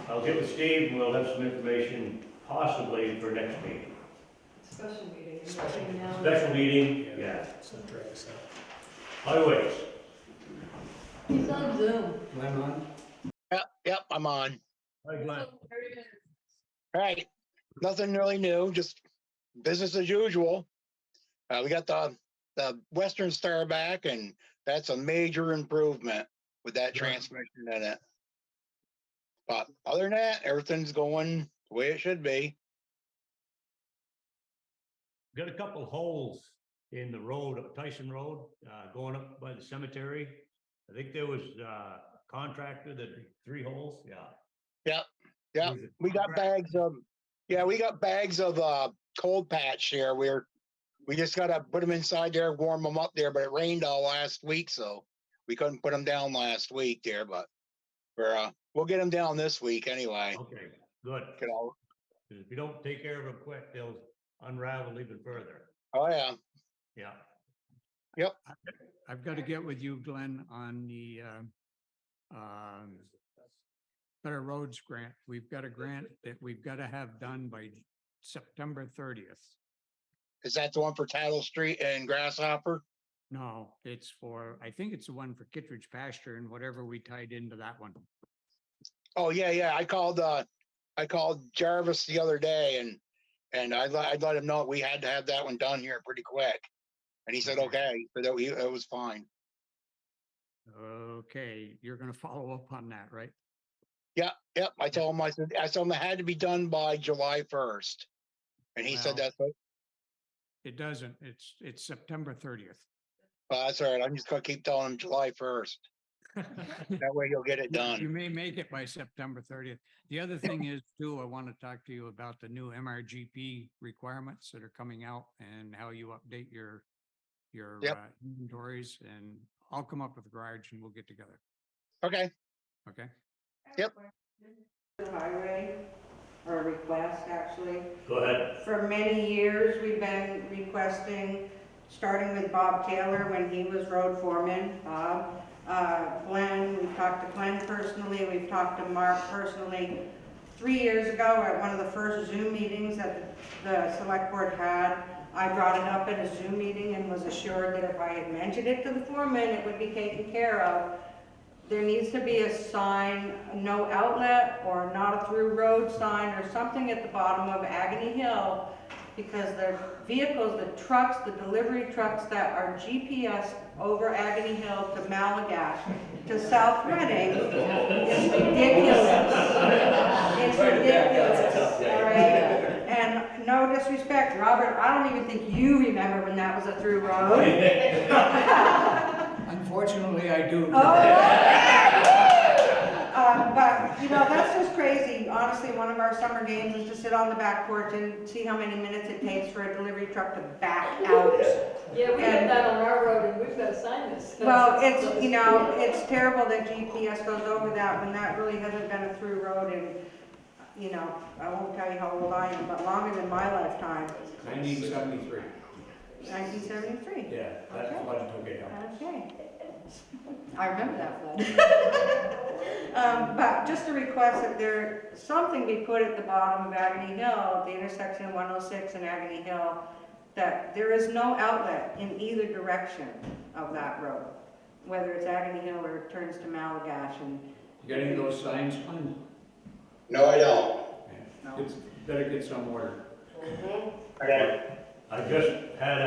I'll get with Steve and we'll have some information possibly for next meeting. Special meeting. Special meeting, yeah. Highways. He's on Zoom. Am I on? Yep, I'm on. Hi, Glenn. Right, nothing really new, just business as usual. We got the Western Star back, and that's a major improvement with that transmission in it. But other than that, everything's going the way it should be. Got a couple holes in the road, up Tyson Road, going up by the cemetery. I think there was a contractor that 3 holes, yeah. Yep, we got bags of cold patch there. We just gotta put them inside there, warm them up there, but it rained all last week, so we couldn't put them down last week there, but we'll get them down this week anyway. Okay, good. If you don't take care of them quick, they'll unravel even further. Oh, yeah. Yeah. Yep. I've got to get with you, Glenn, on the Better Roads grant. We've got a grant that we've got to have done by September 30th. Is that the one for Tattle Street and Grasshopper? No, it's I think it's the one for Kittredge pasture and whatever we tied into that one. Oh, yeah. I called Jarvis the other day and I let him know we had to have that one done here pretty quick. And he said, okay, but it was fine. Okay, you're going to follow up on that, right? Yep. I told him it had to be done by July 1st. And he said that's what. It doesn't. It's September 30th. Well, that's all right. I'm just going to keep telling him July 1st. That way you'll get it done. You may make it by September 30th. The other thing is too, I want to talk to you about the new MRGP requirements that are coming out and how you update your inventories, and I'll come up with a garage and we'll get together. Okay. Okay. Yep. Highway, or request actually. Go ahead. For many years, we've been requesting, starting with Bob Taylor when he was road foreman, Bob. Glenn, we've talked to Glenn personally, we've talked to Mark personally. 3 years ago, at one of the first Zoom meetings that the select board had, I brought it up at a Zoom meeting and was assured that if I had mentioned it to the foreman, it would be taken care of. There needs to be a sign, no outlet or not a through road sign or something at the bottom of Agony Hill, because the vehicles, the trucks, the delivery trucks that are GPS over Agony Hill to Malagash to South Reading is ridiculous. It's ridiculous, all right? And no disrespect, Robert, I don't even think you remember when that was a through road. Unfortunately, I do. But, you know, that's just crazy. Honestly, one of our summer games is to sit on the back porch and see how many minutes it takes for a delivery truck to back out. Yeah, we have that on our road and we've got to sign this. Well, it's, you know, it's terrible that GPS goes over that when that really hasn't been a through road and, you know, I won't tell you how old I am, but longer than my lifetime. 1973. 1973. Yeah, that flood took it out. Okay. I remember that flood. But just a request that there, something be put at the bottom of Agony Hill, at the intersection of 106 and Agony Hill, that there is no outlet in either direction of that road, whether it's Agony Hill or it turns to Malagash. And You got any of those signs, Glenn? No, I don't. No. It's better get some order. Okay. I just had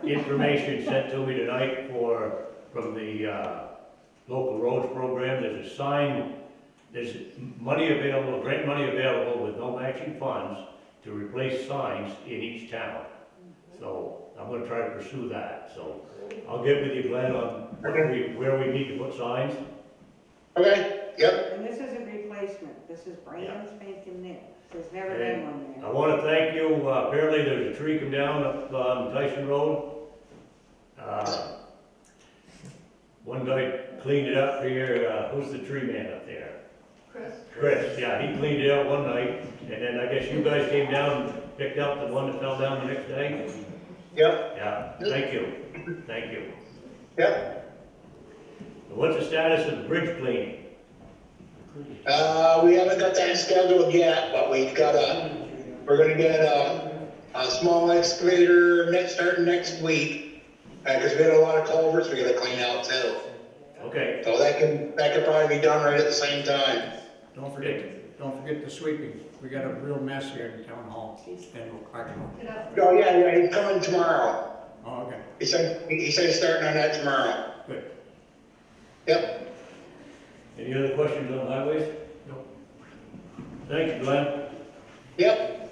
information sent to me tonight from the local roads program. There's a sign, there's money available, grant money available with no matching funds to replace signs in each town. So I'm gonna try to pursue that. So I'll get with you, Glenn, on where we need to put signs. Okay, yep. And this isn't replacement, this is brand spanking new. There's never been one there. I want to thank you. Apparently there's a tree come down up on Tyson Road. One guy cleaned it up here. Who's the tree man up there? Chris, yeah, he cleaned it out one night, and then I guess you guys came down and picked up the one that fell down the next day? Yep. Yeah, thank you. Thank you. Yep. What's the status of the bridge cleaning? We haven't got that scheduled yet, but we're gonna get a small excavator starting next week, because we had a lot of culverts we gotta clean out too. Okay. So that could probably be done right at the same time. Don't forget the sweeping. We got a real mess here in town hall, and we'll crack them up. Oh, yeah, he's coming tomorrow. Oh, okay. He said he's starting on that tomorrow. Good. Yep. Any other questions on highways? Nope. Thank you, Glenn. Yep.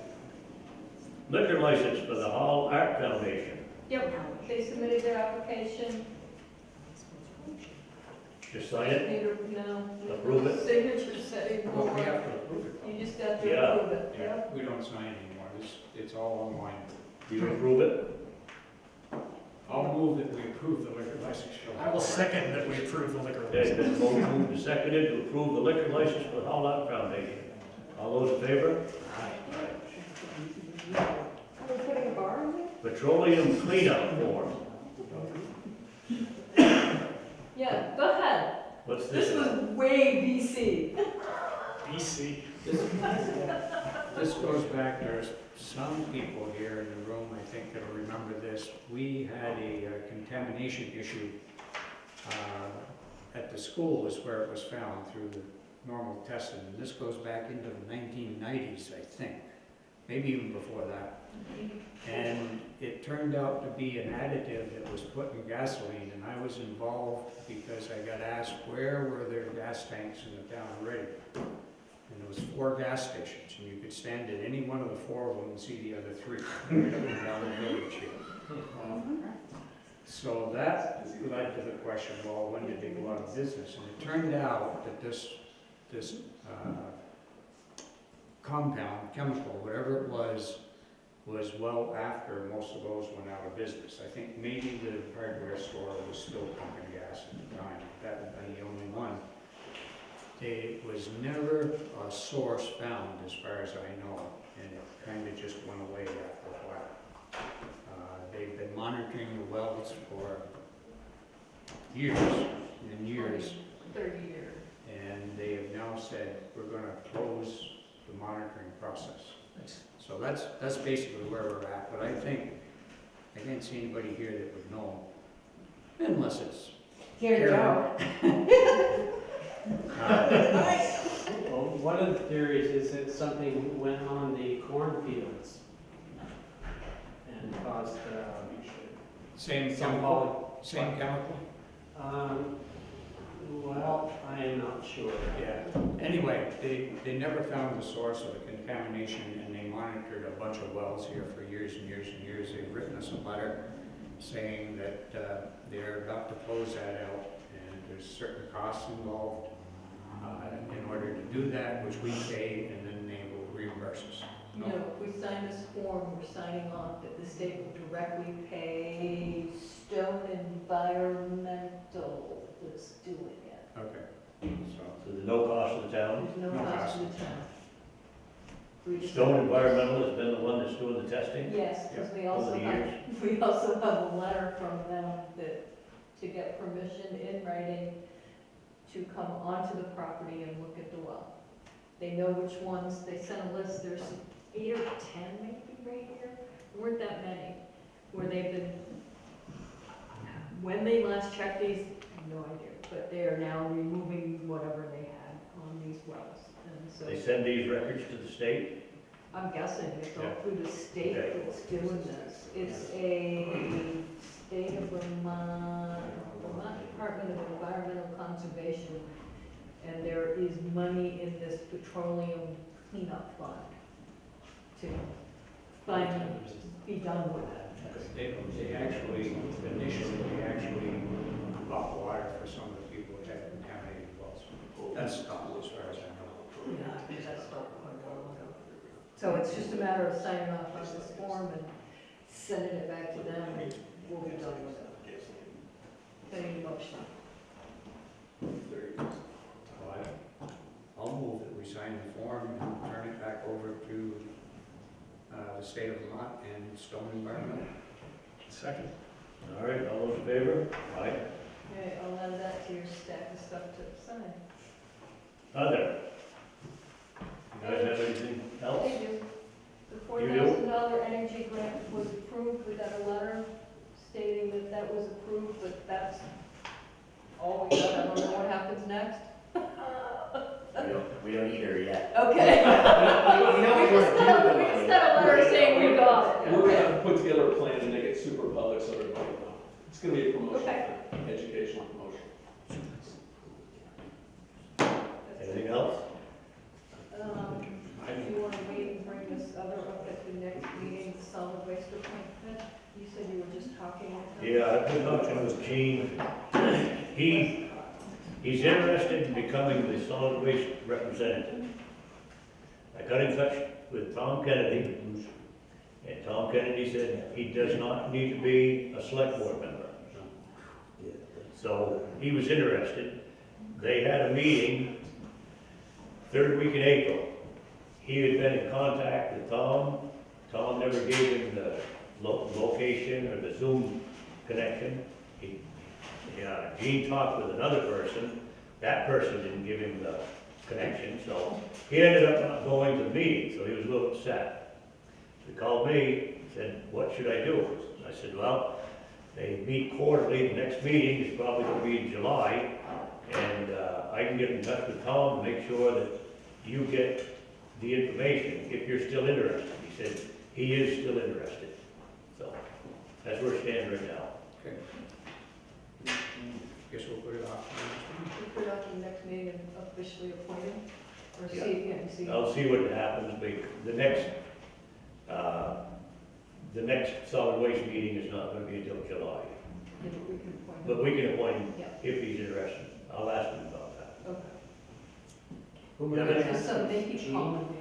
Liquor license for the Hall Art Foundation. Yep, they submitted their application. Just sign it? No. Approve it? Signature setting. Well, we have to approve it. You just got to Yeah. approve it. Yeah, we don't sign anymore. It's all online. You approve it? I'll move that we approve the liquor license. I will second that we approve the liquor Okay, license. then motion moved and seconded to approve the liquor license for the Hall Art Foundation. All those in favor? Are we putting a bar in there? Petroleum cleanup form. Yeah, go ahead. What's this? This was way BC. BC. This goes back, there's some people here in the room, I think, that'll remember this. We had a contamination issue at the school is where it was found through the normal testing. And this goes back into the 1990s, I think, maybe even before that. And it turned out to be an additive that was put in gasoline, and I was involved because I got asked where were there gas tanks in the town of Reading. And there was 4 gas stations, and you could stand at any one of the 4 of them and see the other 3 right up and down the village here. So that led to the question, well, when did they go out of business? And it turned out that this compound, chemical, whatever it was well after most of those went out of business. I think maybe the hardware store was still pumping gas at the time. That would have been the only one. It was never a source found, as far as I know, and it kind of just went away after a while. They've been monitoring the wells for years and years. 30 years. And they have now said, we're going to close the monitoring process. So that's basically where we're at, but I can't see anybody here that would know, unless it's Here you go. Well, one of the theories is that something went on the cornfields and caused Same some chemical, same chemical? Well, I am not sure. Yeah. Anyway, they never found the source of the contamination, and they monitored a bunch of wells here for years and years and years. They've written us a letter saying that they're about to close that out, and there's certain costs involved in order to do that, which we pay, and then they will reimburse us. You know, if we sign this form, we're signing off that the state will directly pay Stone Environmental that's doing it. Okay. So there's no cost to the town? There's no cost to the town. We just- Stone Environmental has been the one that's doing the testing? Yes, because we Over also the have, years? we also have a letter from them that, to get permission in writing to come onto the property and look at the well. They know which ones, they sent a list, there's 8 or 10 maybe right here, there weren't that many, where they've been, when they last checked these, no idea, but they are now removing whatever they had on these wells, and so. They send these records to the state? I'm guessing it's all Yeah. through the state Okay. that's doing this. It's a state of Vermont Department of Environmental Conservation, and there is money in this petroleum cleanup fund to finally be done with it. They actually, initially, bought water for some of the people that had contaminated wells. That's stopped as far as I know. Yeah, I think that's not quite a while ago. So it's just a matter of signing off on this form and sending it back to them, and we'll be done with it. Any motion? I'll move that we sign the form and turn it back over to the state of Vermont and Stone Environmental. Second. All right, all those in favor? Aye. Okay, I'll add that to your stack of stuff to sign. Other? You guys have anything else? Thank you. The You do? $4,000 energy grant was approved. We got a letter stating that that was approved, but that's all we got. I don't know what happens next. We don't either yet. Okay. We know what we're doing. We just got a letter saying we got it. We're gonna have to put together a plan and make it super public so everybody knows. It's gonna be a promotion, Okay. educational promotion. Anything else? Do you want to wait and bring this other up at the next meeting, the solid waste appointment? You said you were just talking with him? Yeah, I've been talking with Gene. He's interested in becoming the solid waste representative. I got in touch with Tom Kennedy, and Tom Kennedy said he does not need to be a select board member. So he was interested. They had a meeting third week in April. He had been in contact with Tom. Tom never gave him the location or the Zoom connection. Gene talked with another person. That person didn't give him the connection, so he ended up not going to the meeting, so he was a little upset. He called me, said, what should I do? I said, well, they meet quarterly. The next meeting is probably going to be in July, and I can get in touch with Tom to make sure that you get the information if you're still interested. He said he is still interested. So that's where it stands right now. Okay. Guess we'll put it off. We'll put it up to the next meeting and officially appoint him? Or Yeah. see? I'll see what happens. The next solid waste meeting is not going to be until July. Yeah, but we can appoint him. But we can appoint him Yeah. if he's interested. I'll ask him about that. Okay. Who am I Yeah, gonna Just ask? so they keep Gene? calling me.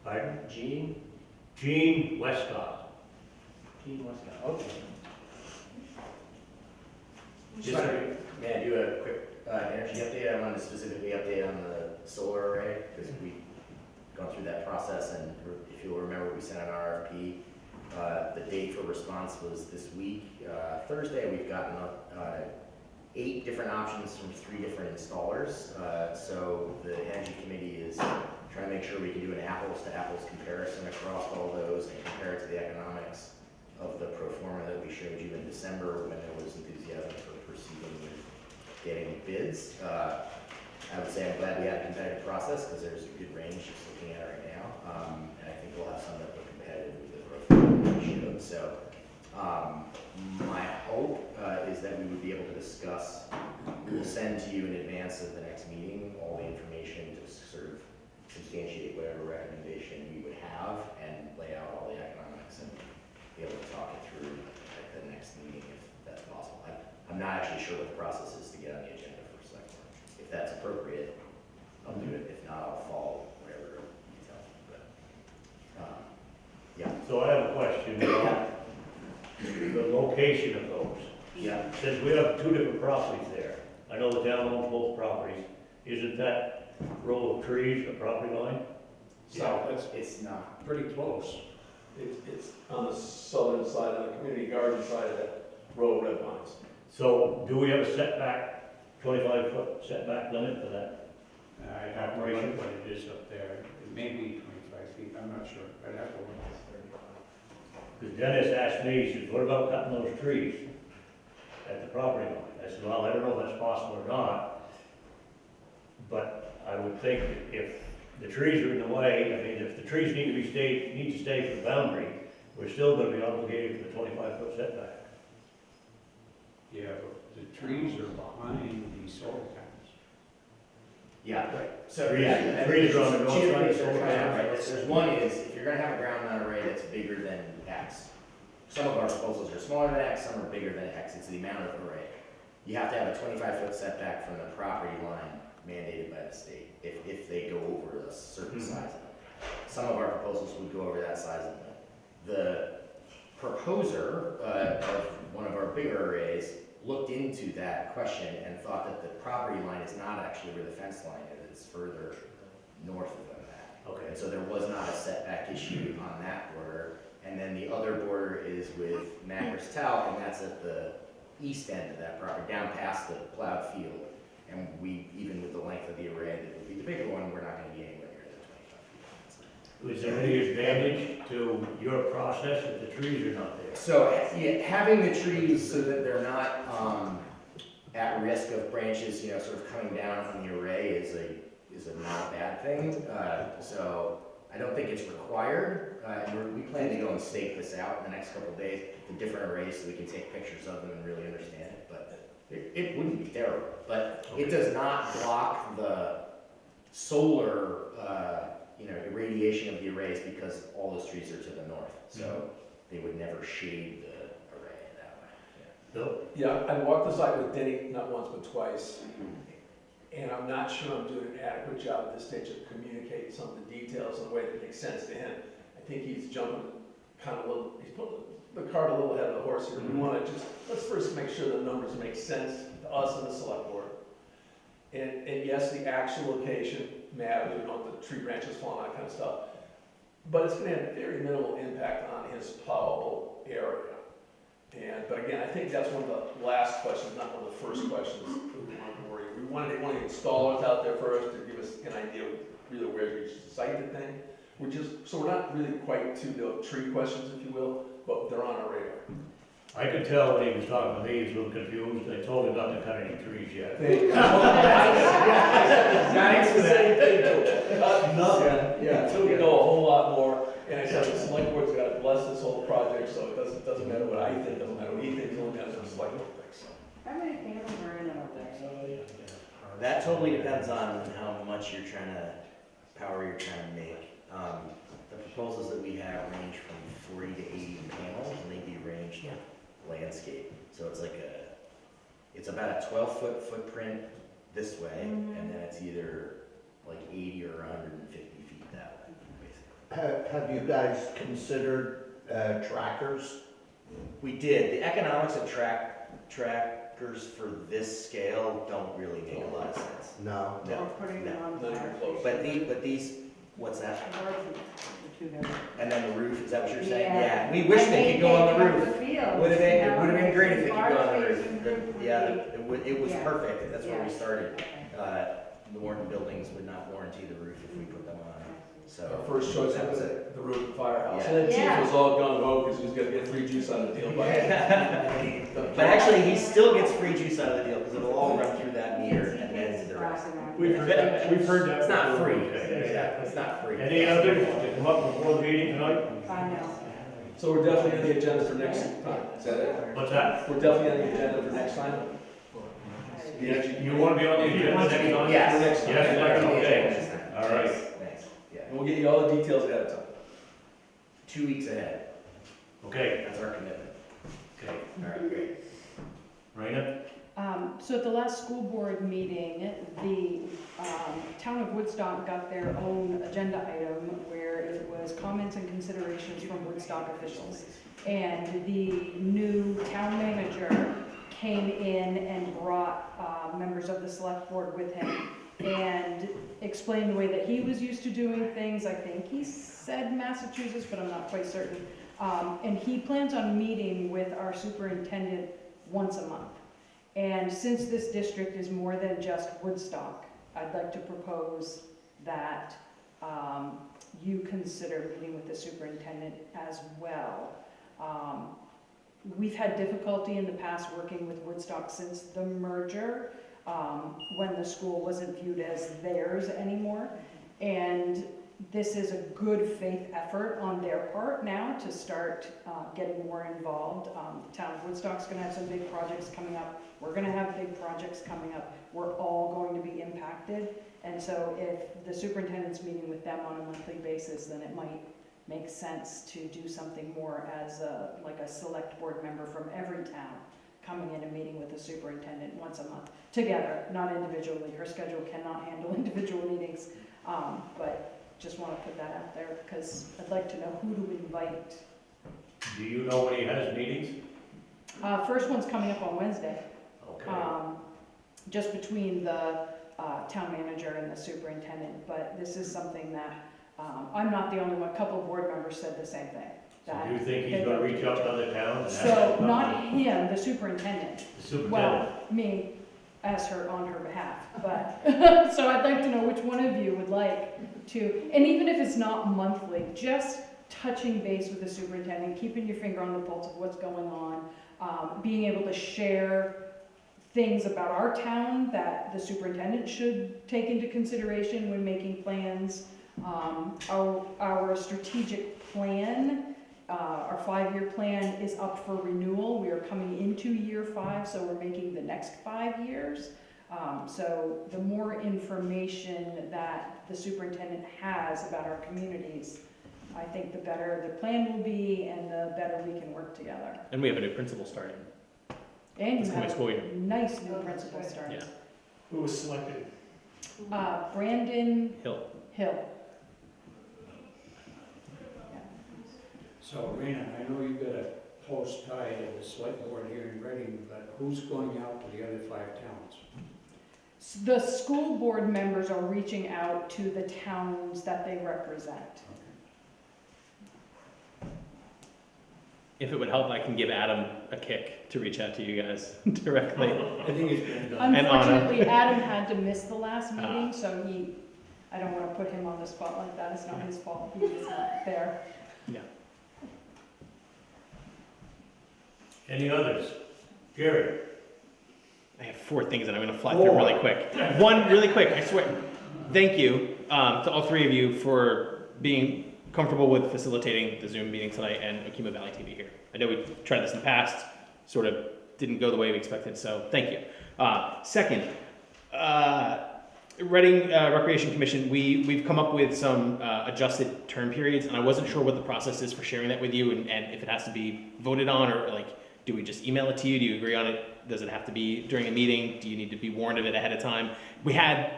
Pardon? Gene Westcott. Westcott, okay. Sorry, may I do a quick energy update? I wanted to specifically update on the solar array, because we've gone through that process, and if you'll remember, we sent an RFP. The date for response was this week. Thursday, we've gotten 8 different options from 3 different installers. So the Energy Committee is trying to make sure we can do an apples-to-apples comparison across all those and compare it to the economics of the pro forma that we showed you in December when there was enthusiasm for proceeding with getting bids. I would say I'm glad we had a competitive process, because there's a good range just looking at it right now. And I think we'll have some that look competitive with the growth ratio. So my hope is that we would be able to discuss, we will send to you in advance of the next meeting all the information to sort of substantiate whatever recommendation we would have and lay out all the economics and be able to talk it through at the next meeting if that's possible. I'm not actually sure what the process is to get on the agenda for select board. If that's appropriate, I'll do it. If not, I'll follow whatever you tell me. But yeah. So I have a question about the location of those. Yeah. Since we have two different properties there, I know the town owns both properties, isn't that row of trees a property line? So it's not. pretty close. It's on the southern side, on the community garden side of that row of red pines. So do we have a setback, 25-foot setback limit for that? I have to look what it is up there. It may be 25 feet, I'm not sure. I'd have to look. Because Dennis asked me, he said, what about cutting those trees at the property line? I said, well, I don't know if that's possible or not, but I would think that if the trees are in the way, I mean, if the trees need to stay for the boundary, we're still gonna be obligated for the 25-foot setback. Yeah, but the trees are behind the solar panels. Yeah, right. So Trees- yeah, trees are on the north two side of things the are solar kind of panel. right. There's one is, if you're gonna have a ground mount array that's bigger than X, some of our proposals are smaller than X, some are bigger than X, it's the amount of array. You have to have a 25-foot setback from the property line mandated by the state, if they go over a certain size limit. Some of our proposals would go over that size limit. The proposer of one of our bigger arrays looked into that question and thought that the property line is not actually where the fence line is, it's further north of that. Okay. And so there was not a setback issue on that border. And then the other border is with Mackers Talc, and that's at the east end of that property, down past the plowed field. And we, even with the length of the array that would be the bigger one, we're not gonna be anywhere near the 25 feet. Is there any advantage to your process if the trees are not there? So yeah, having the trees so that they're not at risk of branches, you know, sort of coming down on the array is a not a bad thing. So I don't think it's required. And we plan to go and stake this out in the next couple of days, the different arrays, so we can take pictures of them and really understand it. But it wouldn't be terrible. But it does not block the solar, irradiation of the arrays because all those trees are to the north. So they would never shade the array that way. Yeah, I walked the site with Denny not once but twice, and I'm not sure I'm doing an adequate job at this stage of communicating some of the details in a way that makes sense to him. I think he's jumping kind of a little, he's putting the cart a little ahead of the horse here. We want to let's first make sure the numbers make sense to us and the select board. And yes, the actual location matters, you know, the tree branches falling, that kind of stuff. But it's going to have very minimal impact on his plowable area. But again, I think that's one of the last questions, not one of the first questions we wanted installers out there first to give us an idea of really where we should site the thing. So we're not really quite to the tree questions, if you will, but they're on our radar. I could tell when he was talking to me, he was a little confused. I told him not to cut any trees yet. Thanks for that. Nothing. Yeah, until we know a whole lot more. And I said, the select board's got to bless this whole project, so it doesn't matter what I think, doesn't matter what he thinks, it only matters what the select board thinks. How many panels are in it up there? That totally depends on how much power you're trying to make. The proposals that we have range from 40 to 80 panels, and they be arranged landscape. So it's about a 12-foot footprint this way, and then it's either like 80 or 150 feet that way, basically. Have you guys considered trackers? We did. The economics of trackers for this scale don't really make a lot of sense. No. Or putting them on fire. But these, what's that? The two heavy. And then the roof, is that what you're saying? Yeah. We wish they could go on the roof. It Would have been great if they could go on the roof. It was perfect. That's where we started. The Warren buildings would not warranty the roof if we put them on. So Our first choice was the roof and firehouse. Yeah. And then Chief was all gung ho because he was going to get free juice on the deal. But actually, he still gets free juice out of the deal because it'll all run through that meter and then to the rest. passing on. We've heard that. It's not free. Okay. Exactly, it's not free. Any others to come up before the meeting tonight? I know. So we're definitely on the agenda for next time, is that it? What's that? We're definitely on the agenda for next time? You want to be on the agenda next time? Yes. Next time. Yes, okay. All right. Thanks, yeah. And we'll get you all the details ahead of time. 2 weeks ahead, Okay, that's our commitment. okay. All right, great. Raina? So at the last school board meeting, the town of Woodstock got their own agenda item where it was comments and considerations from Woodstock officials. And the new town manager came in and brought members of the select board with him and explained the way that he was used to doing things. I think he said Massachusetts, but I'm not quite certain. And he plans on meeting with our superintendent once a month. And since this district is more than just Woodstock, I'd like to propose that you consider meeting with the superintendent as well. We've had difficulty in the past working with Woodstock since the merger, when the school wasn't viewed as theirs anymore. And this is a good faith effort on their part now to start getting more involved. The town of Woodstock's going to have some big projects coming up. We're going to have big projects coming up. We're all going to be impacted. And so if the superintendent's meeting with them on a monthly basis, then it might make sense to do something more as like a select board member from every town coming in and meeting with the superintendent once a month together, not individually. Her schedule cannot handle individual meetings, but just want to put that out there because I'd like to know who to invite. Do you know when he has meetings? First one's coming up on Wednesday. Okay. Just between the town manager and the superintendent, but this is something that I'm not the only one. A couple of board members said the same thing. So do you think he's going to reach out to other towns? So not him, the superintendent. The superintendent? Well, me as her on her behalf, but so I'd like to know which one of you would like to, and even if it's not monthly, just touching base with the superintendent, keeping your finger on the pulse of what's going on, being able to share things about our town that the superintendent should take into consideration when making plans. Our strategic plan, our 5-year plan is up for renewal. We are coming into year 5, so we're making the next 5 years. So the more information that the superintendent has about our communities, I think the better the plan will be and the better we can work together. And we have a new principal starting. And This you coming have school year. a nice new principal starting. Yeah. Who was selected? Brandon Hill. Hill. So, Rena, I know you've got a close tie to the select board here in Reading, but who's going out to the other 5 towns? The school board members are reaching out to the towns that they represent. If it would help, I can give Adam a kick to reach out to you guys directly. I think it's been done. Unfortunately, Adam had to miss the last meeting, so I don't want to put him on the spot like that. It's not his fault. He was not there. Yeah. Any others? Gary? I have 4 things and I'm going to fly through really quick. One, really quick, I swear. Thank you to all 3 of you for being comfortable with facilitating the Zoom meeting tonight and Okemo Valley TV here. I know we tried this in the past, sort of didn't go the way we expected, so thank you. Second, Reading Recreation Commission, we've come up with some adjusted term periods, and I wasn't sure what the process is for sharing that with you, and if it has to be voted on, or like, do we just email it to you? Do you agree on it? Does it have to be during a meeting? Do you need to be warned of it ahead of time? We have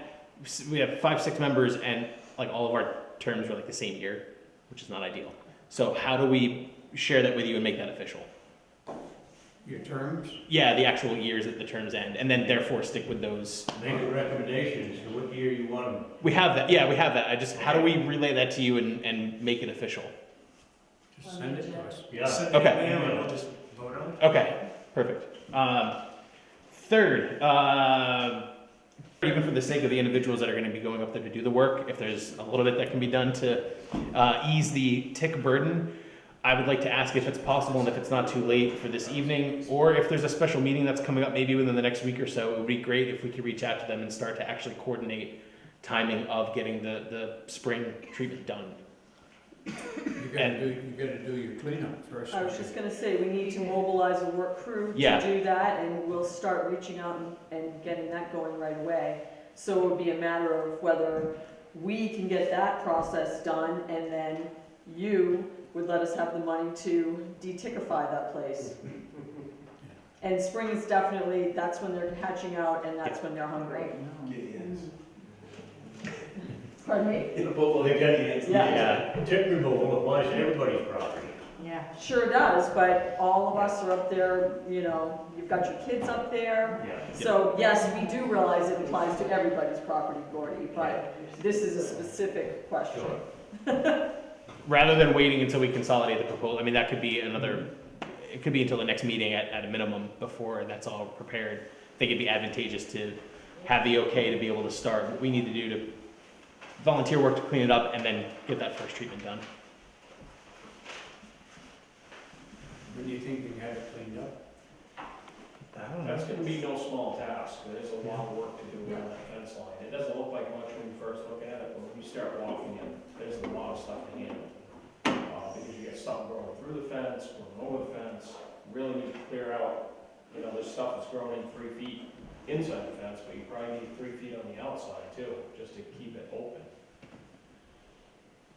5-6 members, and like all of our terms were like the same year, which is not ideal. So how do we share that with you and make that official? Your terms? Yeah, the actual years that the terms end, and then therefore stick with those. Make a recommendation as to what year you want them. We have that. Yeah, we have that. How do we relay that to you and make it official? Just send it to us. Yeah. Send me Okay. an email and we'll just vote on it. Okay, perfect. Third, even for the sake of the individuals that are going to be going up there to do the work, if there's a little bit that can be done to ease the tick burden, I would like to ask if it's possible and if it's not too late for this evening, or if there's a special meeting that's coming up maybe within the next week or so, it would be great if we could reach out to them and start to actually coordinate timing of getting the spring treatment done. You gotta do your cleanup first. I was just gonna say, we need to mobilize a work crew to Yeah. do that, and we'll start reaching out and getting that going right away. So it would be a matter of whether we can get that process done, and then you would let us have the money to de-tickify that place. And spring is definitely, that's when they're hatching out, and that's when they're hungry. Pardon me? Yeah, tip removal applies to everybody's property. Yeah, sure does, but all of us are up there, you know, you've got your kids up there. Yeah. So yes, we do realize it applies to everybody's property, Gordy, but this is a specific question. Rather than waiting until we consolidate the proposal, I mean, that could be another, it could be until the next meeting at a minimum before that's all prepared. I think it'd be advantageous to have the okay to be able to start what we need to do to volunteer work to clean it up and then get that first treatment done. When do you think you can have it cleaned up? That's gonna be no small task, there's a lot of work to do around that fence line. It doesn't look like much when you first look at it, but when you start walking it, there's a lot of stuff to handle. Because you get stuff growing through the fence, growing over the fence, really need to clear out, you know, there's stuff that's grown in 3 feet inside the fence, but you probably need 3 feet on the outside too, just to keep it open.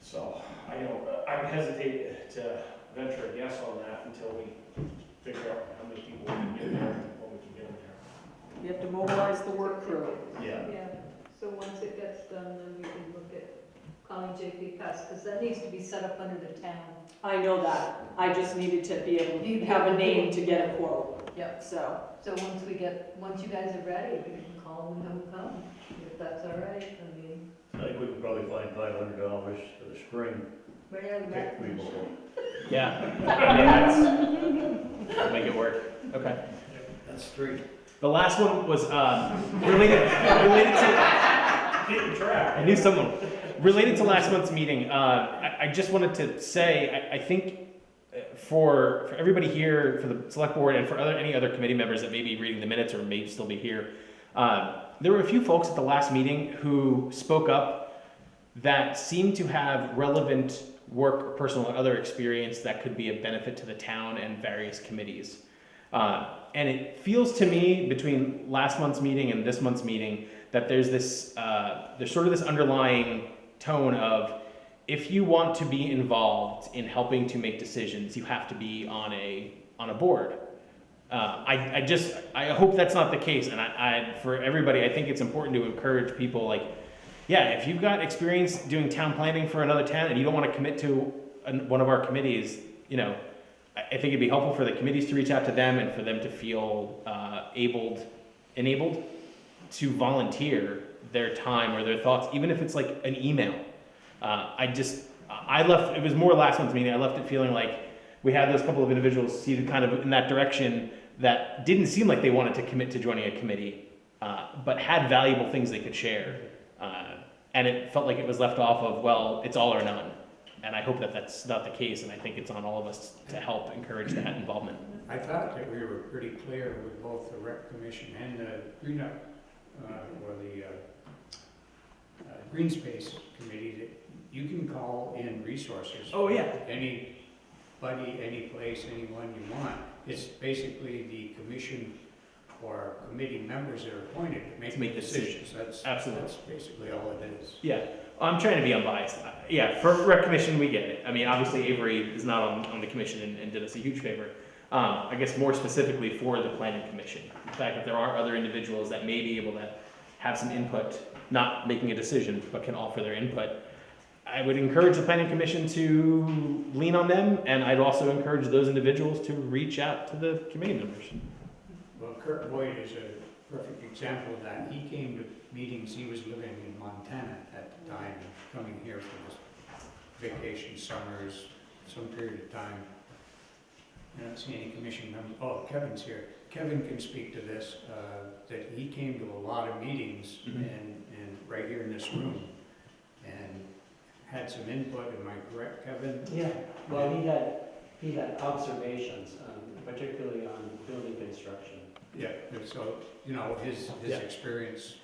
So, I hesitate to venture a guess on that until we figure out how many people we can get there, and what we can get in there. You have to mobilize the work crew. Yeah. Yeah, so once it gets done, then we can look at calling JP Pest, because that needs to be set up under the town. I know that, I just needed to be able to have a name to get a quote. Yep. So, once you guys are ready, we can call them and have them come, if that's all right, I mean. I think we could probably find $500 for the spring Right out of the tip back. removal. Yeah. That'll make it work. Okay. That's 3. The last one was related to. Keep track. I knew someone. Related to last month's meeting, I just wanted to say, I think for everybody here, for the select board, and for any other committee members that may be reading the minutes or may still be here, there were a few folks at the last meeting who spoke up that seemed to have relevant work or personal or other experience that could be of benefit to the town and various committees. And it feels to me, between last month's meeting and this month's meeting, that there's sort of this underlying tone of, if you want to be involved in helping to make decisions, you have to be on a board. I hope that's not the case, and for everybody, I think it's important to encourage people, like, yeah, if you've got experience doing town planning for another town and you don't want to commit to one of our committees, you know, I think it'd be helpful for the committees to reach out to them and for them to feel enabled to volunteer their time or their thoughts, even if it's like an email. It was more last month's meeting, I left it feeling like we had those couple of individuals seated kind of in that direction that didn't seem like they wanted to commit to joining a committee, but had valuable things they could share. And it felt like it was left off of, well, it's all or none. And I hope that that's not the case, and I think it's on all of us to help encourage that involvement. I thought that we were pretty clear with both the Rec Commission and the Green Up, or the Green Space Committee, that you can call in resources. Oh, yeah. Anybody, any place, anyone you want. It's basically the commission or committee members that are appointed to make decisions. Absolutely. That's basically all it is. Yeah, I'm trying to be unbiased. Yeah, for Rec Commission, we get it. I mean, obviously Avery is not on the commission and did us a huge favor. I guess more specifically for the Planning Commission. The fact that there are other individuals that may be able to have some input, not making a decision, but can offer their input. I would encourage the Planning Commission to lean on them, and I'd also encourage those individuals to reach out to the committee members. Well, Kurt Boyd is a perfect example of that. He came to meetings, he was living in Montana at the time, and coming here for his vacation summers, some period of time. I don't see any commission members. Oh, Kevin's here. Kevin can speak to this, that he came to a lot of meetings and right here in this room and had some input. Am I correct, Kevin? Yeah, well, he had he had observations, particularly on building construction. Yeah, and so, you know, his Yeah. experience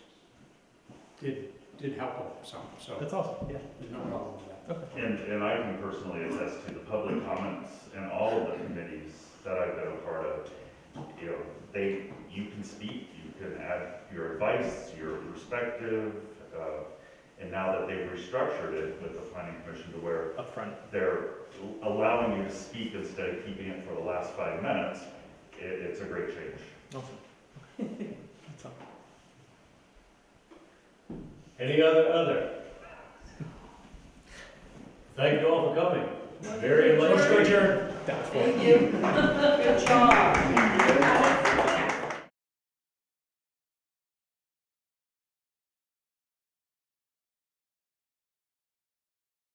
did help him some, so. That's awesome, yeah. There's no problem with that. And I can personally attest to the public comments and all of the committees that I've been a part of. You know, you can speak, you can add your advice, your perspective, and now that they've restructured it with the planning commission to where Upfront. they're allowing you to speak instead of keeping it for the last 5 minutes, it's a great change. Awesome. That's all. Any other? Thank you all for coming. Very enlightening. Motion to adjourn. That was Thank you.